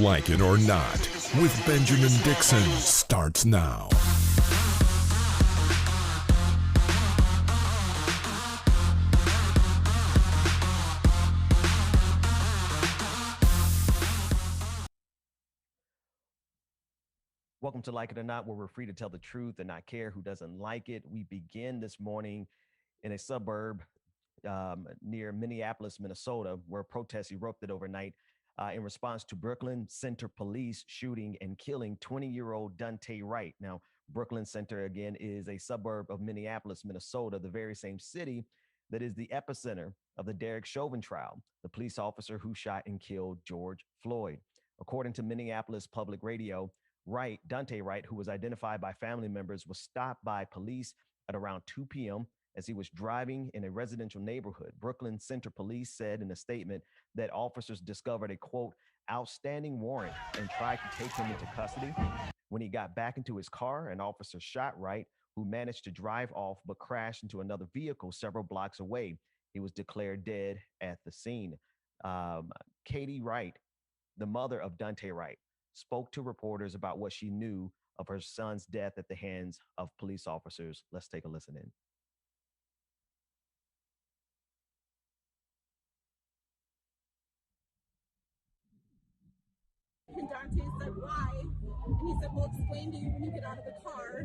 Like It or Not with Benjamin Dixon starts now. Welcome to Like It or Not, where we're free to tell the truth and not care who doesn't like it. We begin this morning in a suburb near Minneapolis, Minnesota, where protests erupted overnight in response to Brooklyn Center police shooting and killing 20-year-old Daunte Wright. Now, Brooklyn Center, again, is a suburb of Minneapolis, Minnesota, the very same city that is the epicenter of the Derek Chauvin trial, the police officer who shot and killed George Floyd. According to Minneapolis Public Radio, Daunte Wright, who was identified by family members, was stopped by police at around 2 p.m. as he was driving in a residential neighborhood. Brooklyn Center Police said in a statement that officers discovered a, quote, outstanding warrant and tried to take him into custody. When he got back into his car, an officer shot Wright, who managed to drive off but crashed into another vehicle several blocks away. He was declared dead at the scene. Katie Wright, the mother of Daunte Wright, spoke to reporters about what she knew of her son's death at the hands of police officers. Let's take a listen in. And Daunte said, why? And he said, well, explain to you when you get out of the car.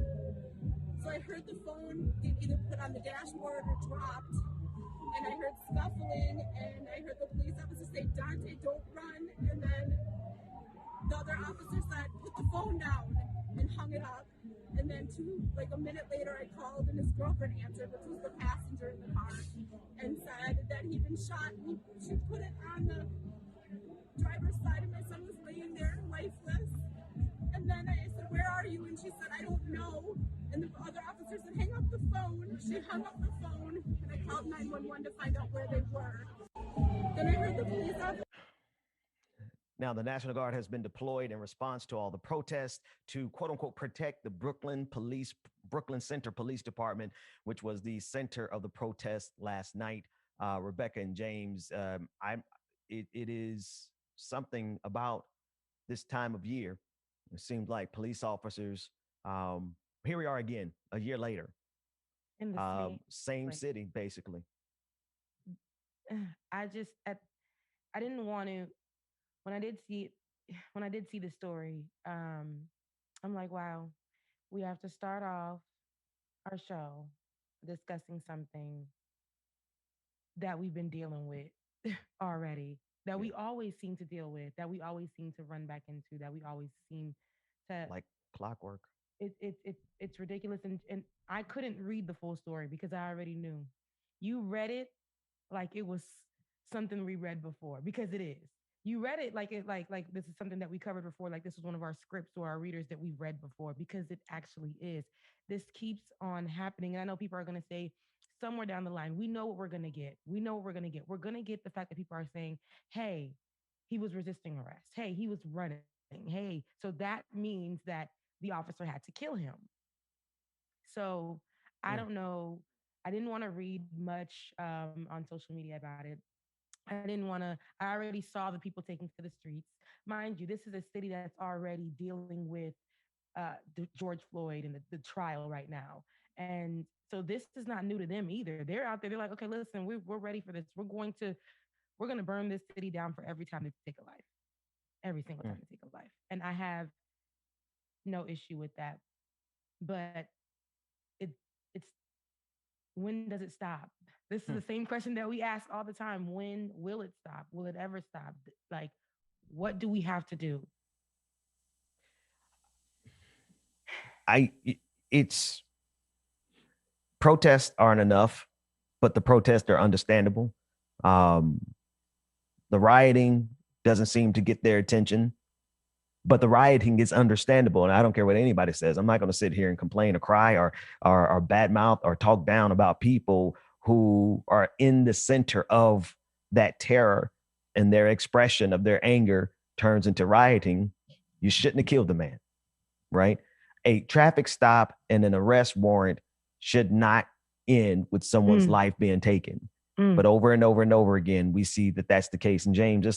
So I heard the phone get either put on the dashboard or dropped. And I heard scuffling, and I heard the police officer say, Daunte, don't run. And then the other officer said, put the phone down, and hung it up. And then a minute later, I called, and his girlfriend answered, which was the passenger in the car, and said that he'd been shot. She put it on the driver's side, and my son was laying there lifeless. And then I said, where are you? And she said, I don't know. And the other officer said, hang up the phone. She hung up the phone, and I called 911 to find out where they were. Then I heard the police officer. Now, the National Guard has been deployed in response to all the protests to, quote unquote, protect the Brooklyn Center Police Department, which was the center of the protest last night. Rebecca and James, it is something about this time of year. It seems like police officers, here we are again, a year later, in the same city, basically. I didn't want to. When I did see the story, I'm like, wow, we have to start off our show discussing something that we've been dealing with already, that we always seem to deal with, that we always seem to run back into, that we always seem to like clockwork. It's ridiculous, and I couldn't read the full story because I already knew. You read it like it was something we read before, because it is. You read it like this is something that we covered before, like this was one of our scripts or our readers that we've read before, because it actually is. This keeps on happening. And I know people are going to say somewhere down the line, we know what we're going to get. We know what we're going to get. We're going to get the fact that people are saying, hey, he was resisting arrest. Hey, he was running. Hey, so that means that the officer had to kill him. So I don't know. I didn't want to read much on social media about it. I already saw the people taking to the streets. Mind you, this is a city that's already dealing with George Floyd and the trial right now. And so this is not new to them either. They're out there. They're like, okay, listen, we're ready for this. We're going to burn this city down for every time they take a life. Every single time they take a life. And I have no issue with that. But it's when does it stop? This is the same question that we ask all the time. When will it stop? Will it ever stop? Like, what do we have to do? It's protests aren't enough, but the protests are understandable. The rioting doesn't seem to get their attention, but the rioting is understandable. And I don't care what anybody says. I'm not going to sit here and complain or cry or badmouth or talk down about people who are in the center of that terror, and their expression of their anger turns into rioting. You shouldn't have killed the man, right? A traffic stop and an arrest warrant should not end with someone's life being taken. But over and over and over again, we see that that's the case. And James,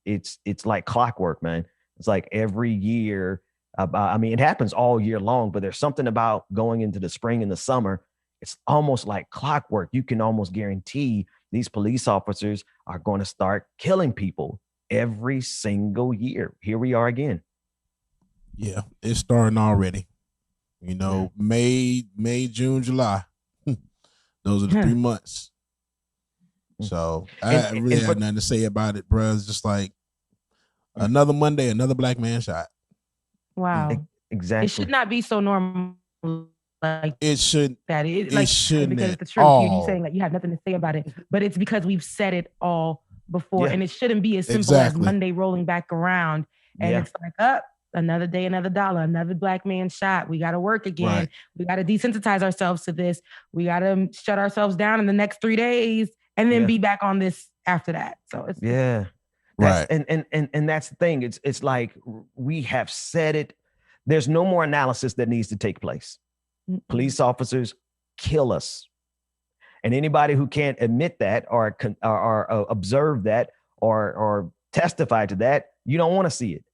it's like clockwork, man. It's like every year, I mean, it happens all year long, but there's something about going into the spring and the summer. It's almost like clockwork. You can almost guarantee these police officers are going to start killing people every single year. Here we are again. Yeah, it's starting already. You know, May, June, July. Those are the 3 months. So I really have nothing to say about it, bro. It's just like another Monday, another black man shot. Wow. Exactly. It should not be so normal. Like it should that. It like shouldn't because it's the truth. You saying like you have nothing to say about it, but it's because we've said it all before, and it shouldn't be as simple as Monday rolling back around, and it's like another day, another dollar, another black man shot. We got to work again. Right. We got to desensitize ourselves to this. We got to shut ourselves down in the next 3 days, and then be back on this after that. So it's right. And that's the thing. It's like we have said it. There's no more analysis that needs to take place. Police officers kill us. And anybody who can't admit that or observe that or testify to that, you don't want to see it.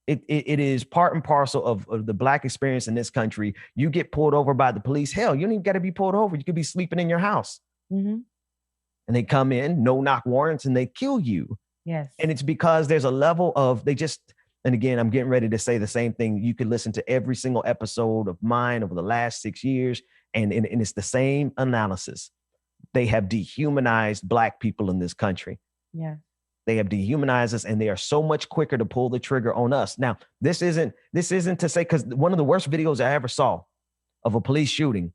It is part and parcel of the black experience in this country. You get pulled over by the police. Hell, you don't even got to be pulled over. You could be sleeping in your house. Mm-hmm. And they come in, no knock warrants, and they kill you. Yes. And it's because there's a level of and again, I'm getting ready to say the same thing. You can listen to every single episode of mine over the last 6 years, and it's the same analysis. They have dehumanized black people in this country. Yeah. They have dehumanized us, and they are so much quicker to pull the trigger on us. Now, this isn't to say, because one of the worst videos I ever saw of a police shooting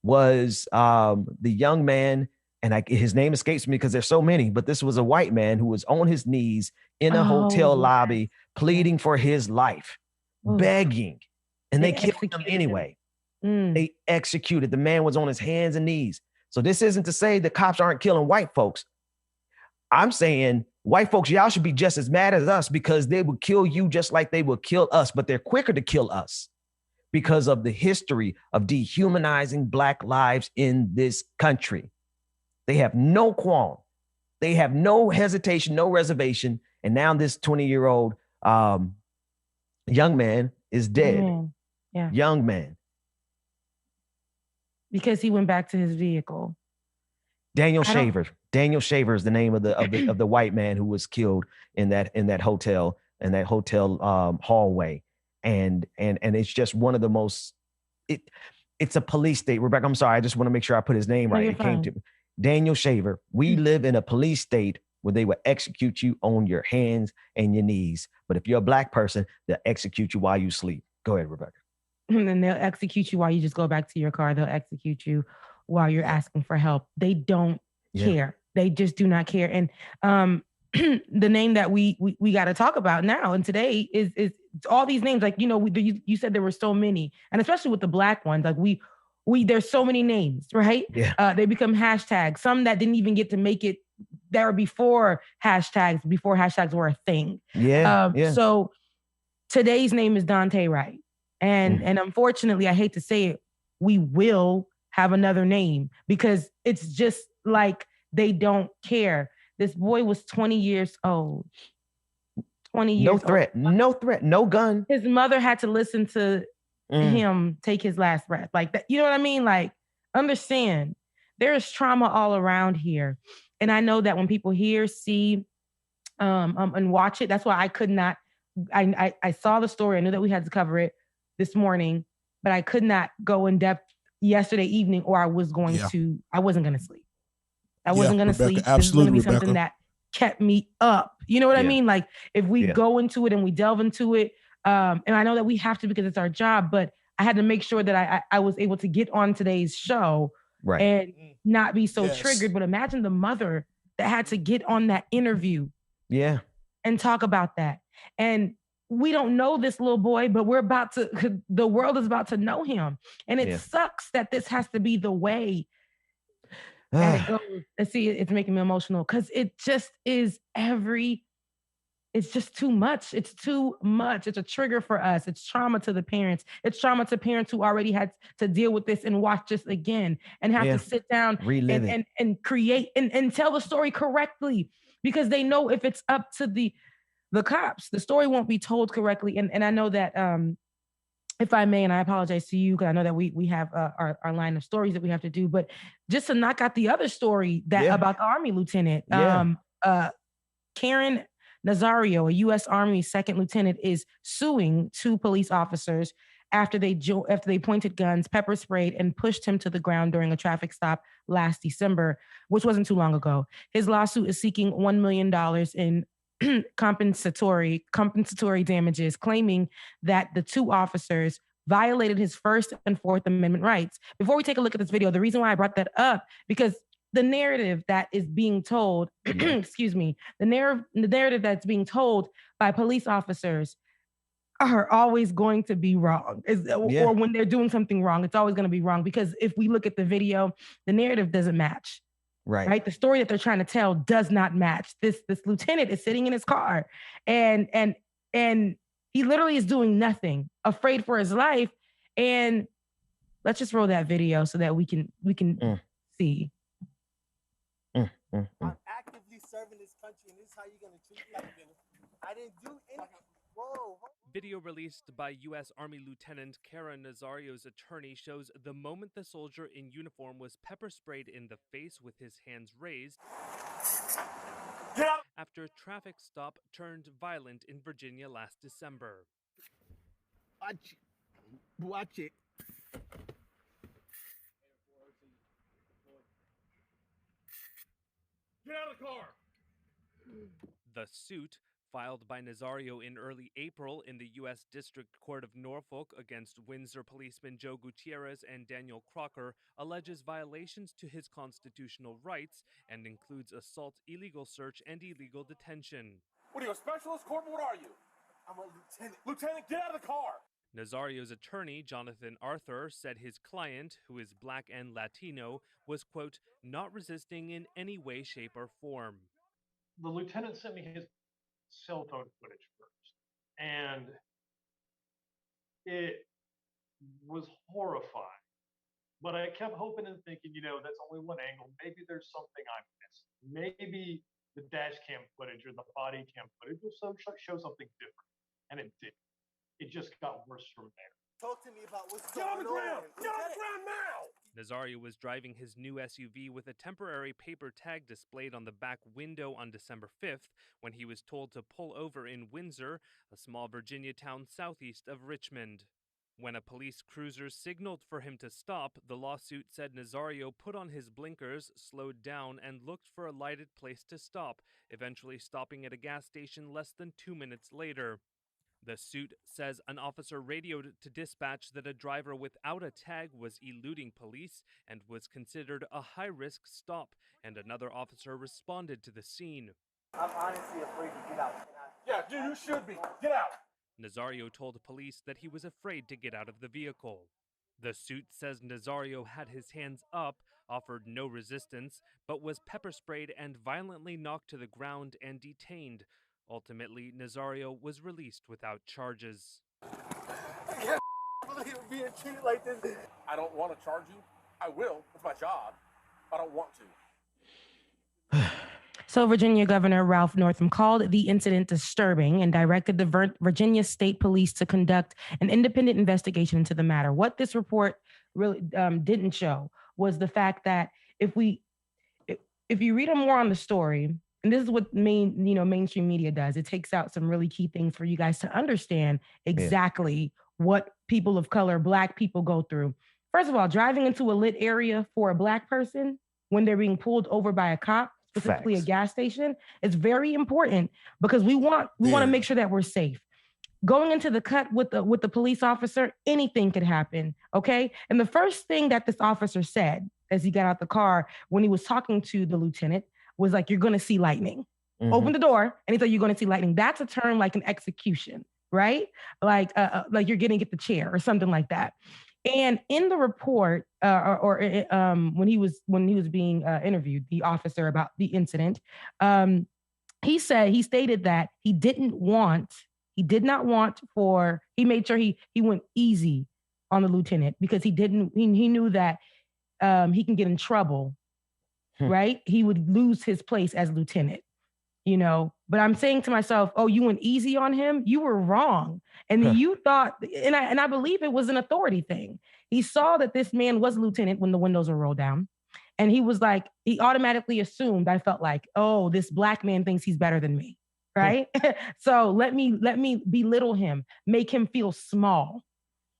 was the young man, and his name escapes me because there's so many, but this was a white man who was on his knees in a hotel lobby, pleading for his life, begging, and they killed him anyway. They executed. The man was on his hands and knees. So this isn't to say the cops aren't killing white folks. I'm saying white folks, y'all should be just as mad as us because they would kill you just like they would kill us, but they're quicker to kill us because of the history of dehumanizing black lives in this country. They have no qualm. They have no hesitation, no reservation. And now this 20-year-old young man is dead. Yeah. Young man. Because he went back to his vehicle. Daniel Shaver. Daniel Shaver is the name of the white man who was killed in that hotel hallway. And it's just one of the most, it's a police state. Rebecca, I'm sorry. I just want to make sure I put his name right. It came to me. Daniel Shaver. We live in a police state where they will execute you on your hands and your knees. But if you're a black person, they'll execute you while you sleep. Go ahead, Rebecca. And then they'll execute you while you just go back to your car. They'll execute you while you're asking for help. They don't care. They just do not care. And the name that we got to talk about now and today is all these names. Like, you said there were so many, and especially with the black ones, like we there's so many names, right? Yeah. They become hashtags. Some that didn't even get to make it there before hashtags were a thing. Yeah. So today's name is Daunte Wright. And unfortunately, I hate to say it, we will have another name because it's just like they don't care. This boy was 20 years old. 20 years old. No threat, no gun. His mother had to listen to him take his last breath. Like that, you know what I mean? Like, understand, there is trauma all around here. And I know that when people hear, see, and watch it, that's why I could not, I saw the story. I knew that we had to cover it this morning, but I could not go in depth yesterday evening, or I wasn't going to sleep. I wasn't going to sleep. Absolutely, this is going to be Rebecca. something that kept me up. You know what I mean? Like if we go into it and we delve into it, and I know that we have to because it's our job, but I had to make sure that I was able to get on today's show and not be so triggered. But imagine the mother that had to get on that interview and talk about that. And we don't know this little boy, but the world is about to know him. And it sucks that this has to be the way that it goes. And see, it's making me emotional because it just is it's just too much. It's too much. It's a trigger for us. It's trauma to the parents. It's trauma to parents who already had to deal with this and watch this again and have to sit down and create and tell the story correctly because they know if it's up to the the cops. The story won't be told correctly. And I know that if I may, and I apologize to you because I know that we have our line of stories that we have to do, but just to knock out the other story that about the Army lieutenant, Karen Nazario, a U.S. Army second lieutenant, is suing 2 police officers after they pointed guns, pepper sprayed, and pushed him to the ground during a traffic stop last December, which wasn't too long ago. His lawsuit is seeking $1 million in compensatory damages, claiming that the 2 officers violated his First and Fourth Amendment rights. Before we take a look at this video, the reason why I brought that up, because the narrative that is being told, excuse me, the narrative that's being told by police officers are always going to be wrong. Or when they're doing something wrong, it's always going to be wrong, because if we look at the video, the narrative doesn't match. Right. The story that they're trying to tell does not match. This lieutenant is sitting in his car and he literally is doing nothing, afraid for his life. And let's just roll that video so that we can see. I'm actively serving this country, and this is how you're gonna treat me. I didn't do anything. Whoa. Video released by U.S. Army Lieutenant Karen Nazario's attorney shows the moment the soldier in uniform was pepper sprayed in the face with his hands raised after a traffic stop turned violent in Virginia last December. Watch it. Get out of the car! The suit, filed by Nazario in early April in the U.S. District Court of Norfolk against Windsor policemen Joe Gutierrez and Daniel Crocker, alleges violations to his constitutional rights and includes assault, illegal search, and illegal detention. What are you, a specialist, Corporal? What are you? I'm a lieutenant. Lieutenant, get out of the car! Nazario's attorney, Jonathan Arthur, said his client, who is Black and Latino, was, quote, not resisting in any way, shape, or form. The lieutenant sent me his cell phone footage first, and it was horrifying. But I kept hoping and thinking, that's only one angle. Maybe there's something I'm missing. Maybe the dash cam footage or the body cam footage will show something different. And it did. It just got worse from there. Talk to me about what's Get on going the ground! on. Get on the ground now! Nazario was driving his new SUV with a temporary paper tag displayed on the back window on December 5th when he was told to pull over in Windsor, a small Virginia town southeast of Richmond. When a police cruiser signaled for him to stop, the lawsuit said Nazario put on his blinkers, slowed down, and looked for a lighted place to stop, eventually stopping at a gas station less than 2 minutes later. The suit says an officer radioed to dispatch that a driver without a tag was eluding police and was considered a high-risk stop, and another officer responded to the scene. I'm honestly afraid to get out. Yeah, dude, you should be. Get out! Nazario told police that he was afraid to get out of the vehicle. The suit says Nazario had his hands up, offered no resistance, but was pepper sprayed and violently knocked to the ground and detained. Ultimately, Nazario was released without charges. I can't believe being treated like this. I don't want to charge you. I will. It's my job. I don't want to. So Virginia Governor Ralph Northam called the incident disturbing and directed the Virginia State Police to conduct an independent investigation into the matter. What this report really didn't show was the fact that if you read more on the story, and this is what mainstream media does, it takes out some really key things for you guys to understand exactly what people of color, Black people, go through. First of all, driving into a lit area for a Black person when they're being pulled over by a cop, specifically a gas station, is very important because we want to make sure that we're safe. Going into the cut with the police officer, anything could happen, okay? And the first thing that this officer said as he got out the car when he was talking to the lieutenant was like, you're going to see lightning. Mm-hmm. Open the door, and he said, you're going to see lightning. That's a term like an execution, right? Like you're going to get the chair or something like that. And in the report, when he was being interviewed, the officer about the incident, he stated that he made sure he went easy on the lieutenant because he knew that he can get in trouble, right? He would lose his place as lieutenant. you know, but I'm saying to myself, oh, you went easy on him. You were wrong. And you thought, and I believe it was an authority thing. He saw that this man was a lieutenant when the windows were rolled down. And he was like, he automatically assumed, I felt like, oh, this black man thinks he's better than me. Right. So let me belittle him, make him feel small.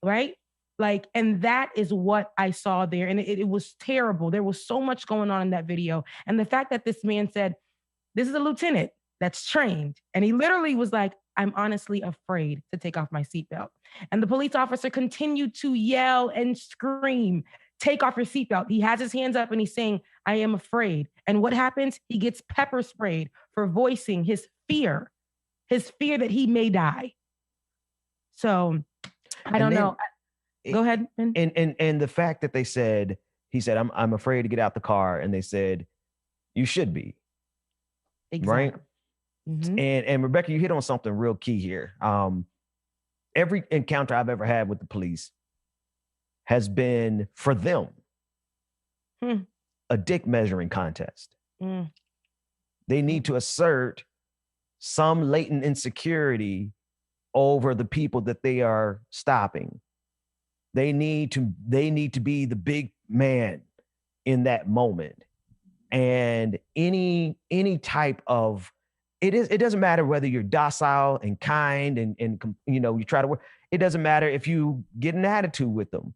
Right. Like, and that is what I saw there. And it was terrible. There was so much going on in that video. And the fact that this man said, this is a lieutenant that's trained. And he literally was like, I'm honestly afraid to take off my seatbelt. And the police officer continued to yell and scream, take off your seatbelt. He has his hands up and he's saying, I am afraid. And what happens? He gets pepper sprayed for voicing his fear that he may die. So I don't know. Go ahead. Ben. And the fact that he said, I'm afraid to get out the car. And they said, you should be. Exactly. Right. Mm-hmm. And Rebecca, you hit on something real key here. Every encounter I've ever had with the police has been for them a dick measuring contest. They need to assert some latent insecurity over the people that they are stopping. They need to be the big man in that moment. And any type of it doesn't matter whether you're docile and kind and you know, you try to work. It doesn't matter if you get an attitude with them.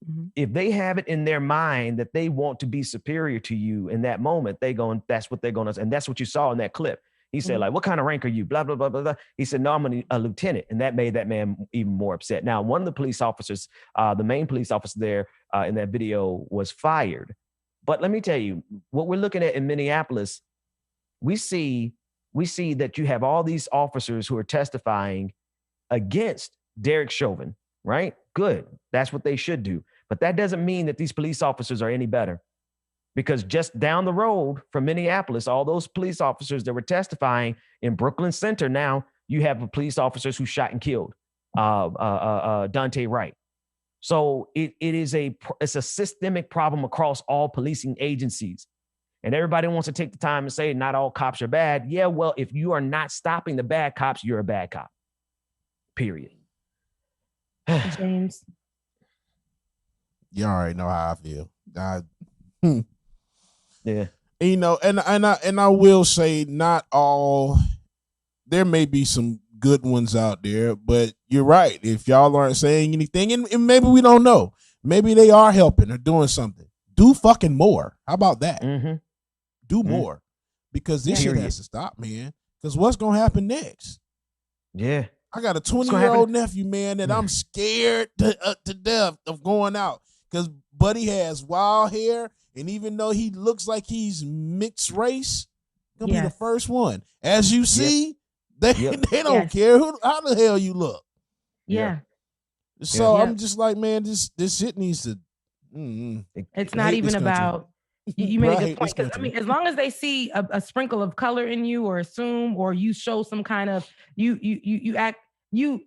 Mm-hmm. If they have it in their mind that they want to be superior to you in that moment, that's what they're going to, and that's what you saw in that clip. He said, like, what kind of rank are you? Blah, blah, blah, blah, blah. He said, no, I'm a lieutenant. And that made that man even more upset. Now, one of the police officers, the main police officer there in that video was fired. But let me tell you, what we're looking at in Minneapolis, we see that you have all these officers who are testifying against Derek Chauvin, right? Good. That's what they should do. But that doesn't mean that these police officers are any better. Because just down the road from Minneapolis, all those police officers that were testifying in Brooklyn Center, now you have police officers who shot and killed Daunte Wright. So it's a systemic problem across all policing agencies. And everybody wants to take the time and say not all cops are bad. Yeah, well, if you are not stopping the bad cops, you're a bad cop. Period. James. You already know how I feel. Yeah. You know, and I will say not all, there may be some good ones out there, but you're right. If y'all aren't saying anything, and maybe we don't know, maybe they are helping or doing something. Do fucking more. How about that? Mm-hmm. Do more, because this shit has to stop, man. Because what's going to happen next? Yeah. I got a 20-year-old nephew, man, that I'm scared to death of going out, because Buddy has wild hair. And even though he looks like he's mixed race, he'll be the first one. As you see, they don't care how the hell you look. Yeah. So I'm just like, man, this shit needs to. It's not even about. You made a good point. I mean, as long as they see a sprinkle of color in you, or assume, or you show some kind of you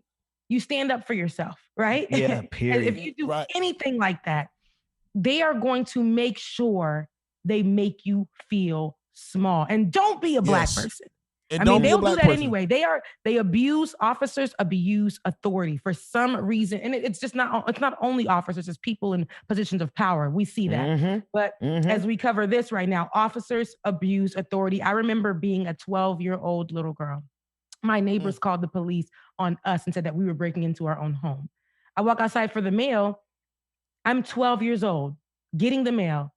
stand up for yourself, right? Yeah. Period. If you do anything like that, they are going to make sure they make you feel small. And don't be a black person. I mean, they'll do that anyway. They abuse officers, abuse authority for some reason. And it's not only officers, it's people in positions of power. We see that. Mm-hmm. But as we cover this right now, officers abuse authority. I remember being a 12-year-old little girl. My neighbors called the police on us and said that we were breaking into our own home. I walk outside for the mail. I'm 12 years old, getting the mail.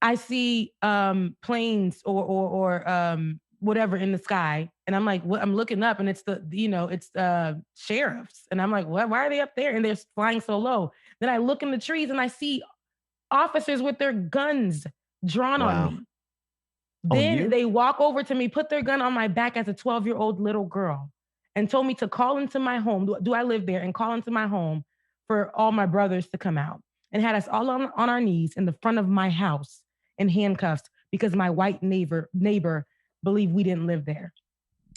I see planes or whatever in the sky, and I'm like, what? I'm looking up, and it's the sheriffs, and I'm like, what? Why are they up there? And they're flying so low. Then I look in the trees, and I see officers with their guns drawn on me. Then they walk over to me, put their gun on my back as a 12-year-old little girl, and told me to call into my home. Do I live there? And call into my home for all my brothers to come out, and had us all on our knees in the front of my house in handcuffs because my white neighbor believed we didn't live there.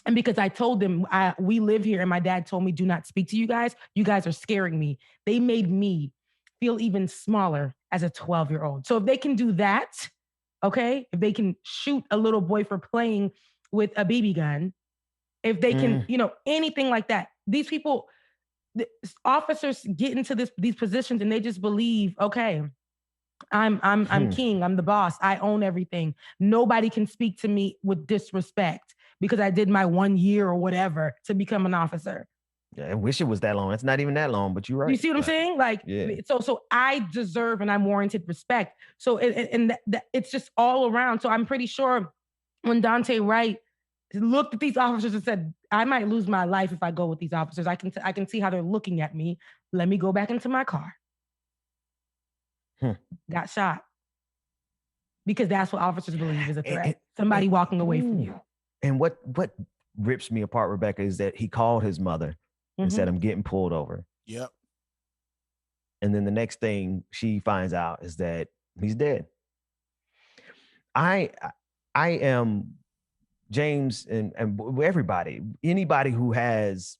And because I told them we live here, and my dad told me, do not speak to you guys. You guys are scaring me. They made me feel even smaller as a 12-year-old. So if they can do that, okay, if they can shoot a little boy for playing with a BB gun, if they can, anything like that. These people, the officers get into these positions and they just believe, okay, I'm king, I'm the boss, I own everything. Nobody can speak to me with disrespect because I did my 1 year or whatever to become an officer. Yeah, I wish it was that long. It's not even that long, but you're right. You see what I'm saying? Like, so I deserve and I'm warranted respect. So it's just all around. So I'm pretty sure when Daunte Wright looked at these officers and said, I might lose my life if I go with these officers. I can see how they're looking at me. Let me go back into my car. Got shot. Because that's what officers believe is a threat. Somebody walking away from you. And what rips me apart, Rebecca, is that he called his mother and said, I'm getting pulled over. Yep. And then the next thing she finds out is that he's dead. I am, James, and everybody, anybody who has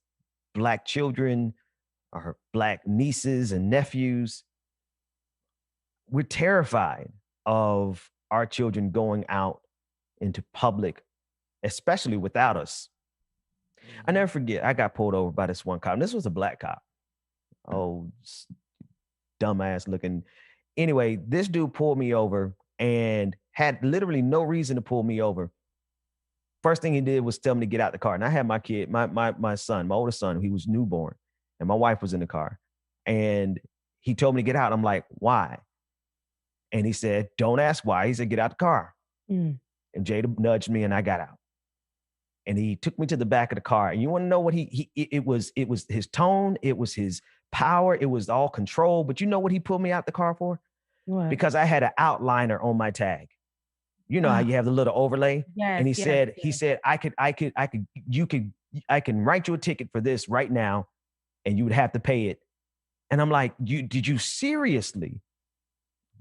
Black children or Black nieces and nephews, we're terrified of our children going out into public, especially without us. I never forget, I got pulled over by this one cop. And this was a Black cop. Oh, dumbass looking. Anyway, this dude pulled me over and had literally no reason to pull me over. First thing he did was tell me to get out the car. And I had my kid, my son, my oldest son, he was newborn, and my wife was in the car. And he told me to get out. I'm like, why? And he said, don't ask why. He said, get out the car. And Jada nudged me and I got out. And he took me to the back of the car. And you want to know what it was his tone. It was his power. It was all control. But you know what he pulled me out the car for? What? Because I had an outliner on my tag. You know how you have the little overlay? Yes, and he said, I can write you a ticket for this right now and you would have to pay it. And I'm like, did you seriously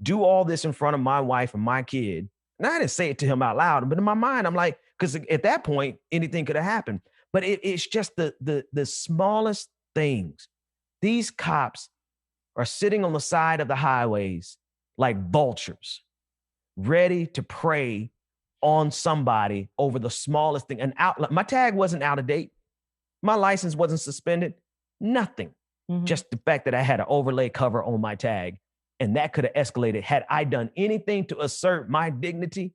do all this in front of my wife and my kid? And I didn't say it to him out loud, but in my mind, I'm like, because at that point, anything could have happened. But it's just the smallest things. These cops are sitting on the side of the highways like vultures, ready to prey on somebody over the smallest thing. My tag wasn't out of date. My license wasn't suspended. Nothing. Just the fact that I had an overlay cover on my tag. And that could have escalated had I done anything to assert my dignity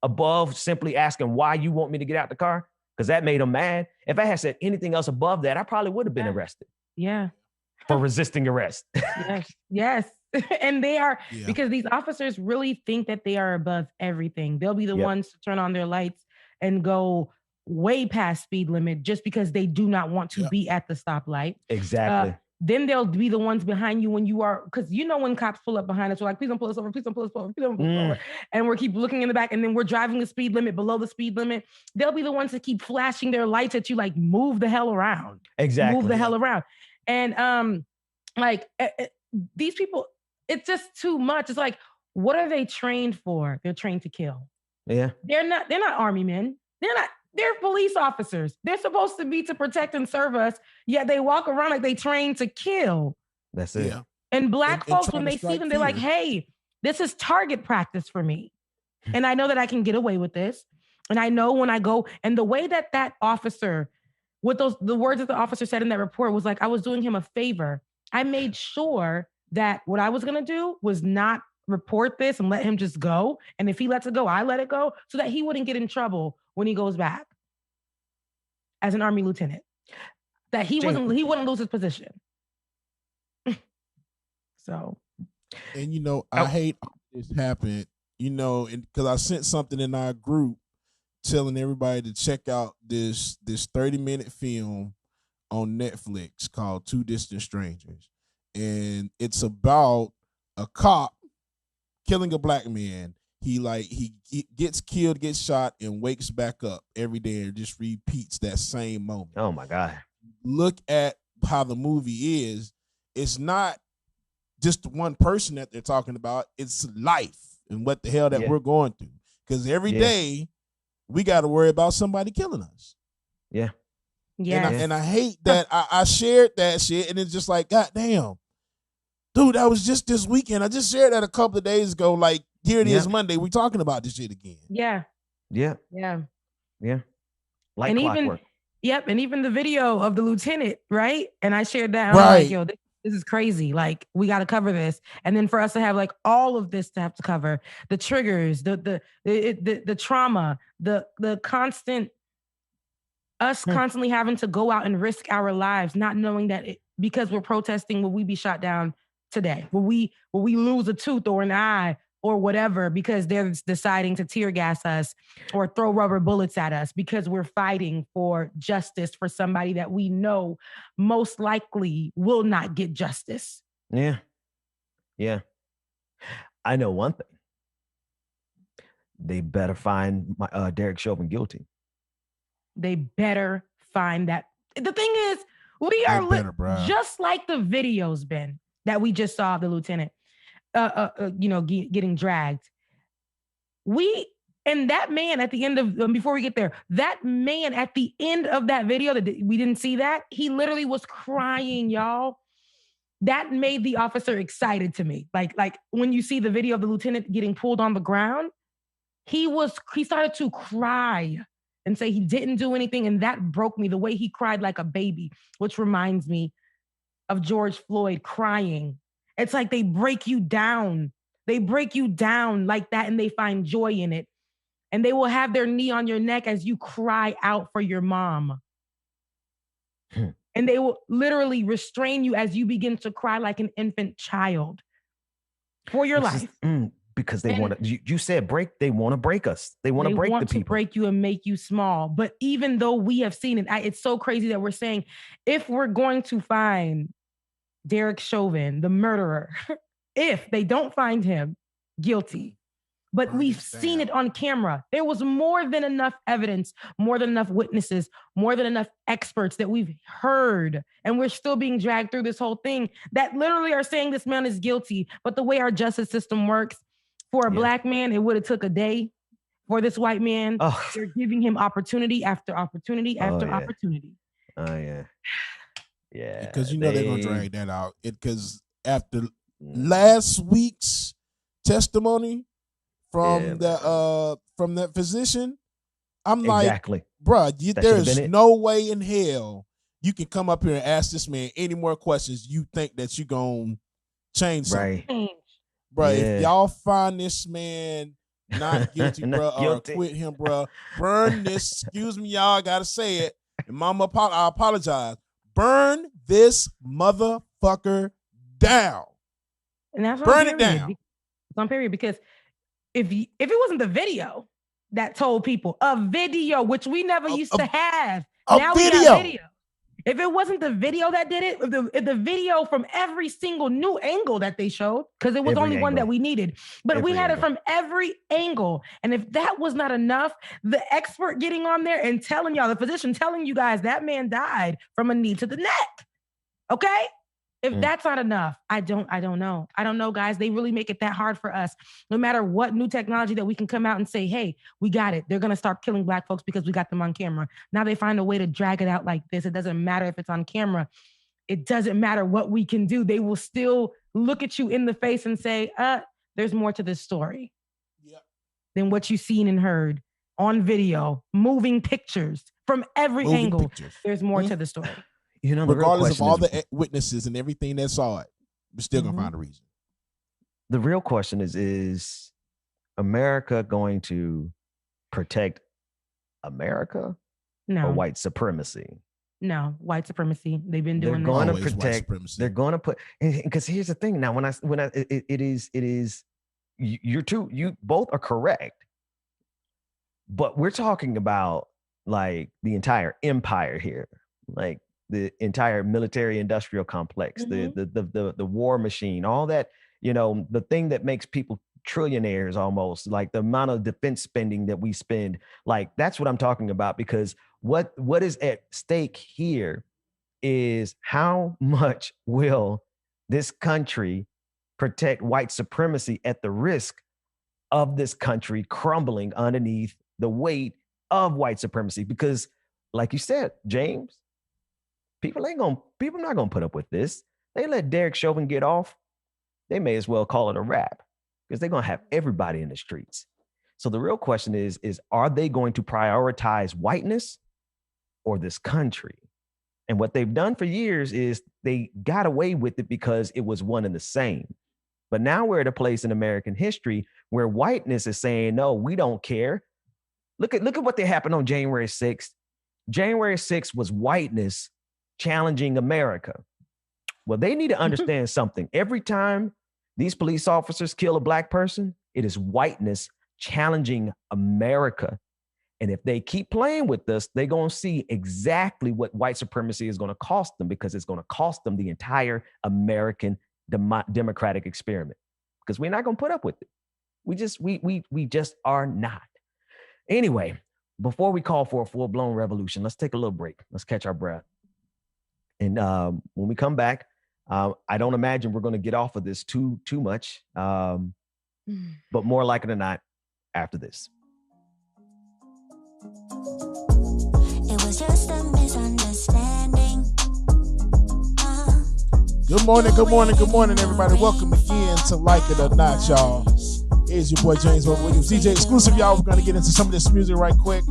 above simply asking why you want me to get out the car, because that made him mad. If I had said anything else above that, I probably would have been arrested. Yeah. For resisting arrest. Yes. And they are, because these officers really think that they are above everything. They'll be the ones to turn on their lights and go way past speed limit just because they do not want to be at the stoplight. Exactly. Then they'll be the ones behind you when you are, because you know when cops pull up behind us, we're like, please don't pull us over, please don't pull us over, please don't pull us over. And we're keep looking in the back, and then we're driving the speed limit below the speed limit. They'll be the ones that keep flashing their lights at you, like, move the hell around. Exactly. Move the hell around. And these people, it's just too much. It's like, what are they trained for? They're trained to kill. Yeah. They're not army men. They're police officers. They're supposed to be to protect and serve us, yet they walk around like they trained to kill. That's it. Yeah. And Black folks, when they see them, they're like, hey, this is target practice for me. And I know that I can get away with this. And I know when I go, and the way that officer, with the words that the officer said in that report was like, I was doing him a favor. I made sure that what I was going to do was not report this and let him just go. And if he lets it go, I let it go so that he wouldn't get in trouble when he goes back as an Army lieutenant, that he wouldn't lose his position. So, and I hate this happened, because I sent something in our group telling everybody to check out this 30-minute film on Netflix called Two Distant Strangers, and it's about a cop killing a Black man. He gets killed, gets shot, and wakes back up every day and just repeats that same moment. Oh my God. Look at how the movie is. It's not just one person that they're talking about. It's life and what the hell that we're going through. Because every day we got to worry about somebody killing us. Yeah. Yeah. And I hate that I shared that shit, and it's just like, God damn. Dude, that was just this weekend. I just shared that a couple of days ago. Like, here it is Monday. We're talking about this shit again. Yeah. Yeah. Yeah. Yeah. Like and clockwork. And even the video of the lieutenant, right? And I shared that. I'm Right. like, yo, this is crazy. Like, we got to cover this. And then for us to have like all of this to have to cover the triggers, the trauma, the constant us constantly having to go out and risk our lives, not knowing that because we're protesting, will we be shot down today? Will we lose a tooth or an eye or whatever because they're deciding to tear gas us or throw rubber bullets at us because we're fighting for justice for somebody that we know most likely will not get justice? Yeah. Yeah. I know one thing. They better find Derek Chauvin guilty. They better find that. The thing is, we are just like the videos, Ben, that we just saw of the lieutenant, getting dragged. And that man at the end of, before we get there, that man at the end of that video, that we didn't see that, he literally was crying, y'all. That made the officer excited to me. Like when you see the video of the lieutenant getting pulled on the ground, he started to cry and say he didn't do anything. And that broke me, the way he cried like a baby, which reminds me of George Floyd crying. It's like they break you down. They break you down like that and they find joy in it. And they will have their knee on your neck as you cry out for your mom. And they will literally restrain you as you begin to cry like an infant child for your life. Because they want to, you said they want to break us. They want to break the people. They want to break you and make you small. But even though we have seen it, it's so crazy that we're saying, if we're going to find Derek Chauvin, the murderer, if they don't find him guilty, but we've seen it on camera, there was more than enough evidence, more than enough witnesses, more than enough experts that we've heard, and we're still being dragged through this whole thing that literally are saying this man is guilty. But the way our justice system works, for a black man, it would have took a day. For this white man, they're giving him opportunity after opportunity after opportunity. Oh, yeah. Yeah. Because they're going to drag that out. Because after last week's testimony from that physician, I'm like, bro, there's no way in hell you can come up here and ask this man any more questions. You think that you're going to change something. Right. Bro, if y'all find this man not guilty, bro, or quit him, bro, burn this. Excuse me, y'all, I gotta say it. And Mama, I apologize. Burn this motherfucker down. And that's burn it down. It's on period, because if it wasn't the video that told people, a video, which we never used to have. Now we got video. If it wasn't the video that did it, if the video from every single new angle that they showed, because it was only one that we needed, but we had it from every angle. And if that was not enough, the expert getting on there and telling y'all, the physician telling you guys that man died from a knee to the neck. Okay? If that's not enough, I don't know. I don't know, guys. They really make it that hard for us. No matter what new technology that we can come out and say, hey, we got it. They're going to start killing black folks because we got them on camera. Now they find a way to drag it out like this. It doesn't matter if it's on camera. It doesn't matter what we can do. They will still look at you in the face and say, there's more to this story than what you've seen and heard on video, moving pictures from every angle. There's more to the story. Regardless of all the witnesses and everything that saw it, we're still gonna find a reason. The real question is America going to protect America or white supremacy? No, white supremacy. They've been doing. They're going to protect. They're going to put. Because here's the thing. Now, it is. You both are correct, but we're talking about like the entire empire here, like the entire military industrial complex, the war machine, all that, the thing that makes people trillionaires almost, like the amount of defense spending that we spend. Like, that's what I'm talking about, because what is at stake here is how much will this country protect white supremacy at the risk of this country crumbling underneath the weight of white supremacy. Because like you said, James, people not gonna put up with this. They let Derek Chauvin get off, they may as well call it a wrap, because they're gonna have everybody in the streets. So the real question is are they going to prioritize whiteness or this country? And what they've done for years is they got away with it because it was one and the same. But now we're at a place in American history where whiteness is saying, no, we don't care. Look at what happened on January 6th. January 6th was whiteness challenging America. Well, they need to understand something. Every time these police officers kill a black person, it is whiteness challenging America. And if they keep playing with this, they're going to see exactly what white supremacy is going to cost them, because it's going to cost them the entire American democratic experiment, because we're not going to put up with it. We just are not. Anyway, before we call for a full-blown revolution, let's take a little break. Let's catch our breath. And when we come back, I don't imagine we're going to get off of this too much, but more likely than not, after this. It was just a misunderstanding. Good morning, everybody. Welcome again to Like It or Not, y'all. Here's your boy James Williams, DJ Exclusive, y'all. We're gonna get into some of this music right quick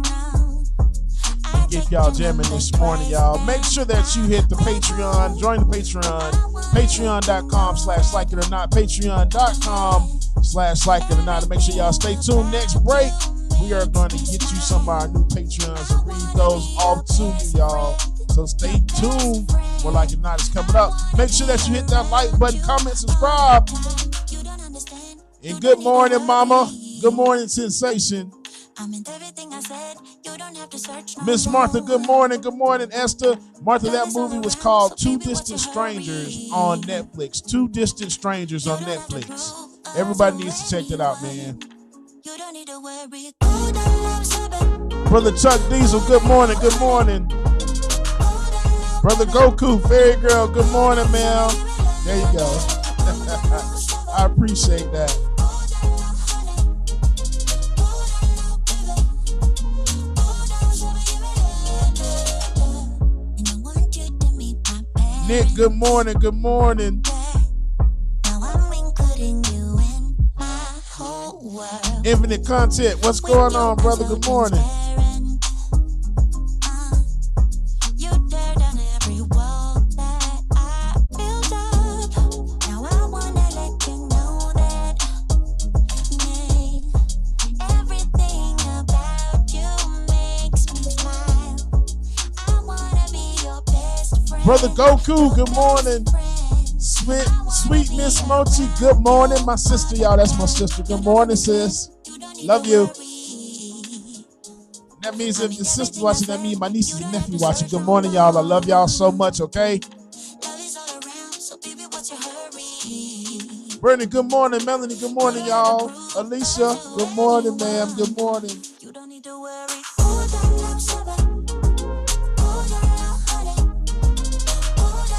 and get y'all jamming this morning, y'all. Make sure that you hit the Patreon, join the Patreon, patreon.com/like it or not, patreon.com/like it or not. And make sure y'all stay tuned. Next break, we are going to get you some of our new Patreons and read those off to you, y'all. So stay tuned. More Like It or Not is coming up. Make sure that you hit that like button, comment, subscribe. And good morning, Mama. Good morning, Sensation. Miss Martha, good morning. Good morning, Esther. Martha, that movie was called Two Distant Strangers on Netflix. Two Distant Strangers on Netflix. Everybody needs to check that out, man. Brother Chuck Diesel, good morning. Good morning. Brother Goku, Fairy Girl, good morning, man. There you go. I appreciate that. Nick, good morning. Good morning. Infinite Content, what's going on, brother? Good morning. Brother Goku, good morning. Sweet Miss Mochi, good morning. My sister, y'all, that's my sister. Good morning, sis. Love you. That means if your sister's watching, that means my nieces and nephew watching. Good morning, y'all. I love y'all so much, okay? Brittany, good morning. Melanie, good morning, y'all. Alicia, good morning, ma'am. Good morning. You don't need to worry.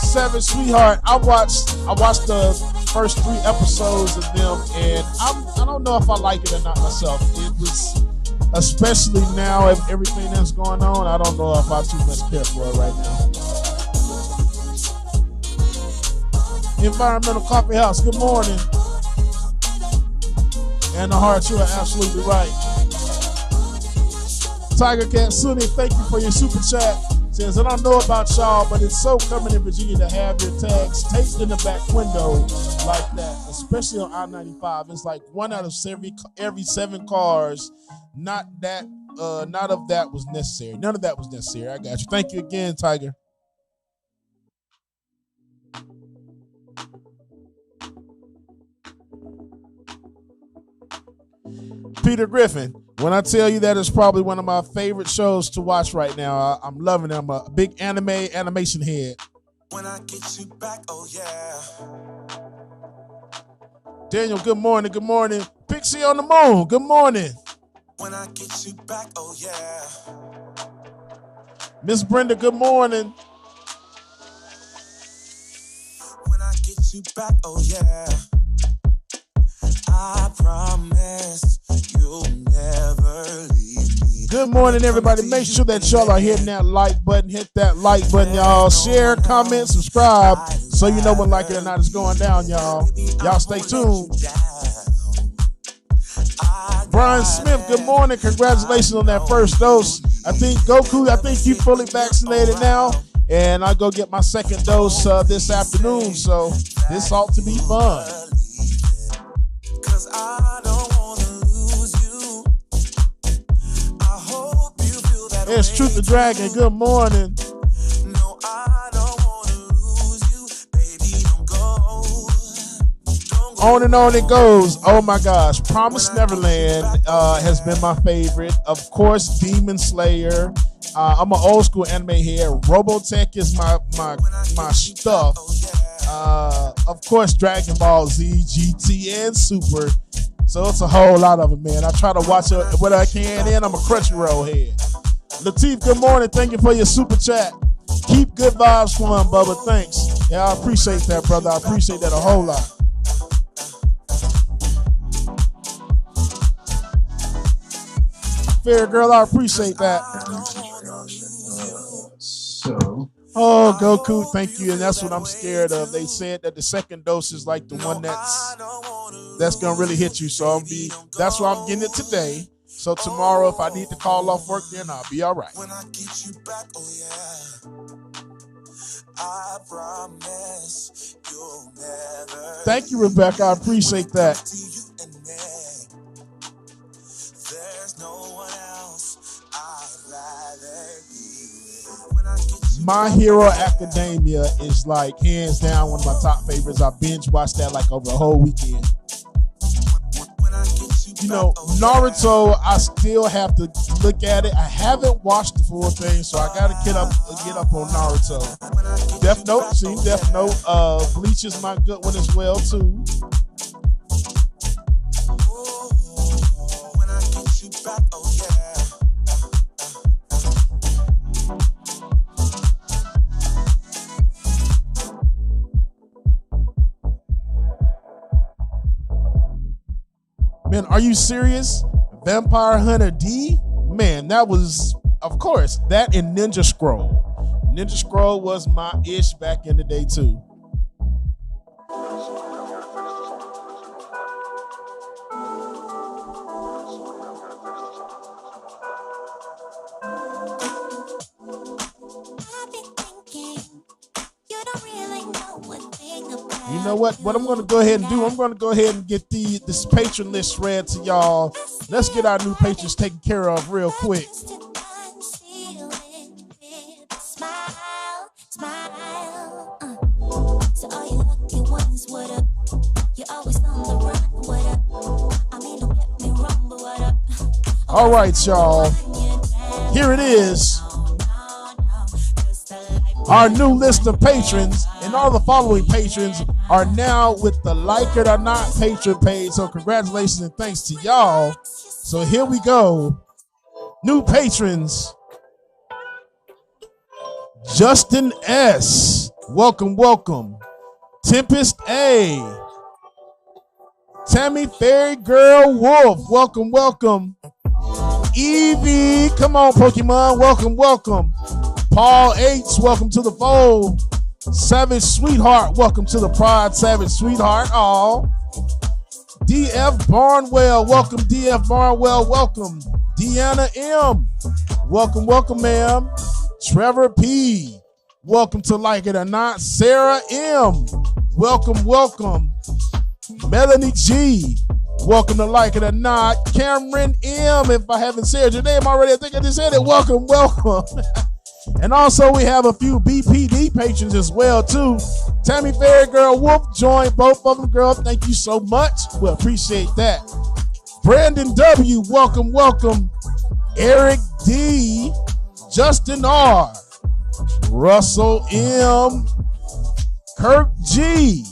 Savage Sweetheart, I watched the first 3 episodes of them, and I don't know if I like it or not myself. It was, especially now of everything that's going on, I don't know if I too much care for it right now. Environmental Coffee House, good morning. And the Heart, you are absolutely right. Tiger Cat Sunny, thank you for your super chat. Says, I don't know about y'all, but it's so common in Virginia to have your tags taped in the back window like that, especially on I-95. It's like 1 out of every 7 cars. Not of that was necessary. None of that was necessary. I got you. Thank you again, Tiger. Peter Griffin, when I tell you that it's probably one of my favorite shows to watch right now, I'm loving it. I'm a big animation head. When I get you back, oh yeah. Daniel, good morning. Good morning. Pixie on the Moon, good morning. When I get you back, oh yeah. Miss Brenda, good morning. When I get you back, oh yeah. I promise you'll never leave me. Good morning, everybody. Make sure that y'all are hitting that like button. Hit that like button, y'all. Share, comment, subscribe, so you know when Like It or Not is going down, y'all. Y'all stay tuned. Brian Smith, good morning. Congratulations on that first dose. I think Goku, I think you fully vaccinated now. And I go get my second dose this afternoon. So this ought to be fun. It's Truth the Dragon. Good morning. On and on it goes. Oh my gosh. Promised Neverland has been my favorite. Of course, Demon Slayer. I'm an old school anime here. Robotech is my stuff. Of course, Dragon Ball Z, GT, and Super. So it's a whole lot of it, man. I try to watch it what I can, and I'm a Crunchyroll head. Latif, good morning. Thank you for your super chat. Keep good vibes flowing, Bubba. Thanks. Yeah, I appreciate that, brother. I appreciate that a whole lot. Fair girl, I appreciate that. Oh, Goku, thank you. And that's what I'm scared of. They said that the second dose is like the one that's gonna really hit you. So that's why I'm getting it today. So tomorrow, if I need to call off work, then I'll be all right. When I get you back, oh yeah, I promise you'll never. Thank you, Rebecca. I appreciate that. My Hero Academia is like hands down one of my top favorites. I binge watched that like over a whole weekend. You know, Naruto, I still have to look at it. I haven't watched the full thing, so I gotta get up on Naruto. Death Note, seen Death Note. Bleach is my good one as well too. Man, are you serious? Vampire Hunter D? Man, that was, of course, that and Ninja Scroll. Ninja Scroll was my ish back in the day, too. You know what? What I'm going to go ahead and do, I'm going to go ahead and get this patron list read to y'all. Let's get our new patrons taken care of real quick. All right, y'all. Here it is. Our new list of patrons, and all the following patrons are now with the Like It or Not patron page. So congratulations and thanks to y'all. So here we go. New patrons. Justin S. Welcome, welcome. Tempest A. Tammy Fairy Girl Wolf. Welcome, welcome. Evie. Come on, Pokemon. Welcome, welcome. Paul H, welcome to the fold. Savage Sweetheart, welcome to the Pride. Savage Sweetheart, all. DF Barnwell, welcome. DF Barnwell, welcome. Deanna M, welcome, welcome, ma'am. Trevor P, welcome to Like It or Not. Sarah M, welcome, welcome. Melanie G, welcome to Like It or Not. Cameron M, if I haven't said your name already, I think I just said it. Welcome, welcome. And also we have a few BPD patrons as well too. Tammy Fairy Girl Wolf joined both of them, girl. Thank you so much. We appreciate that. Brandon W, welcome, welcome. Eric D, Justin R, Russell M, Kirk G,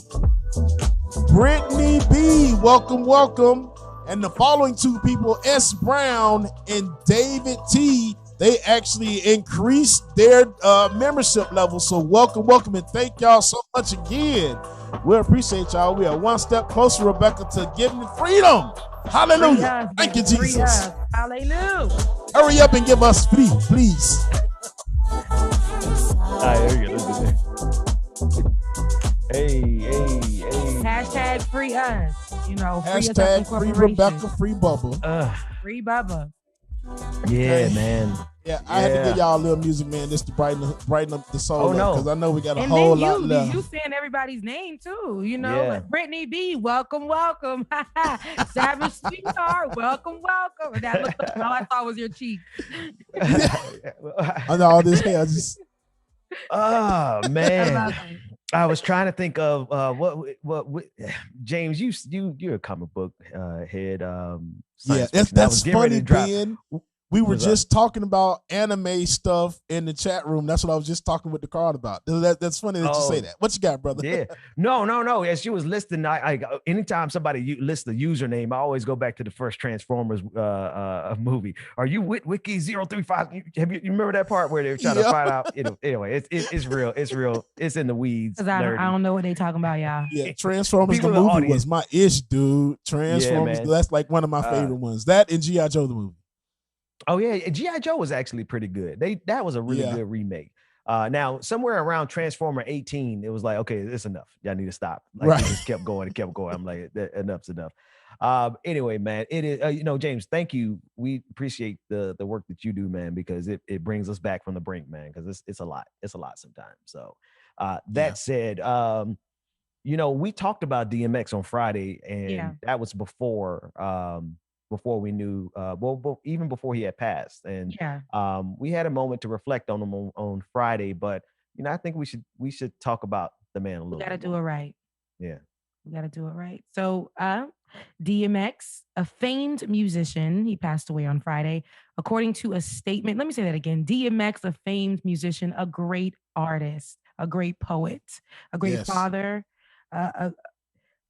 Brittany B, welcome, welcome. And the following two people, S Brown and David T, they actually increased their membership level. So welcome, welcome, and thank y'all so much again. We appreciate y'all. We are one step closer, Rebecca, to getting freedom. Hallelujah. Thank you, Jesus. Hallelujah. Hurry up and give us free, please. All right, here we go. Let's get there. Hey. Hashtag free us. You know, free Hashtag free Rebecca, free Bubba. Free Bubba. Yeah, man. Yeah, I had to get y'all a little music, man, just to brighten up the soul. Oh, no. Because I know we got a whole lot left. You saying everybody's name too, you know? Like Brittany B, welcome. Savage Sweetheart, welcome. And that looked all I saw was your cheek. I know all this hair. Oh man. I was trying to think of what James, you're a comic book head. Yeah, that's funny, Ben. We were just talking about anime stuff in the chat room. That's what I was just talking with the crowd about. That's funny that you say that. What you got, brother? Yeah. No. As you was listing, I anytime somebody lists the username, I always go back to the first Transformers movie. Are you Wiki 035? You remember that part where they were trying to find out? Anyway, it's real. It's real. It's in the weeds. I don't know what they talking about, y'all. Yeah, Transformers the movie was my ish, dude. Transformers, that's like one of my favorite ones. That and G.I. Joe the movie. Oh yeah, G.I. Joe was actually pretty good. That was a really good remake. Now somewhere around Transformer 18, it was like, okay, it's enough. Y'all need to stop. Like it just kept going and kept going. I'm like, enough's enough. Anyway, man, it is. James, thank you. We appreciate the work that you do, man, because it brings us back from the brink, man. Because it's a lot. It's a lot sometimes. So that said, we talked about DMX on Friday, and that was before we knew, even before he had passed. And we had a moment to reflect on him on Friday, but I think we should talk about the man a little bit. We got to do it right. Yeah. We got to do it right. So DMX, a famed musician, he passed away on Friday. According to a statement, let me say that again. DMX, a famed musician, a great artist, a great poet, a great father,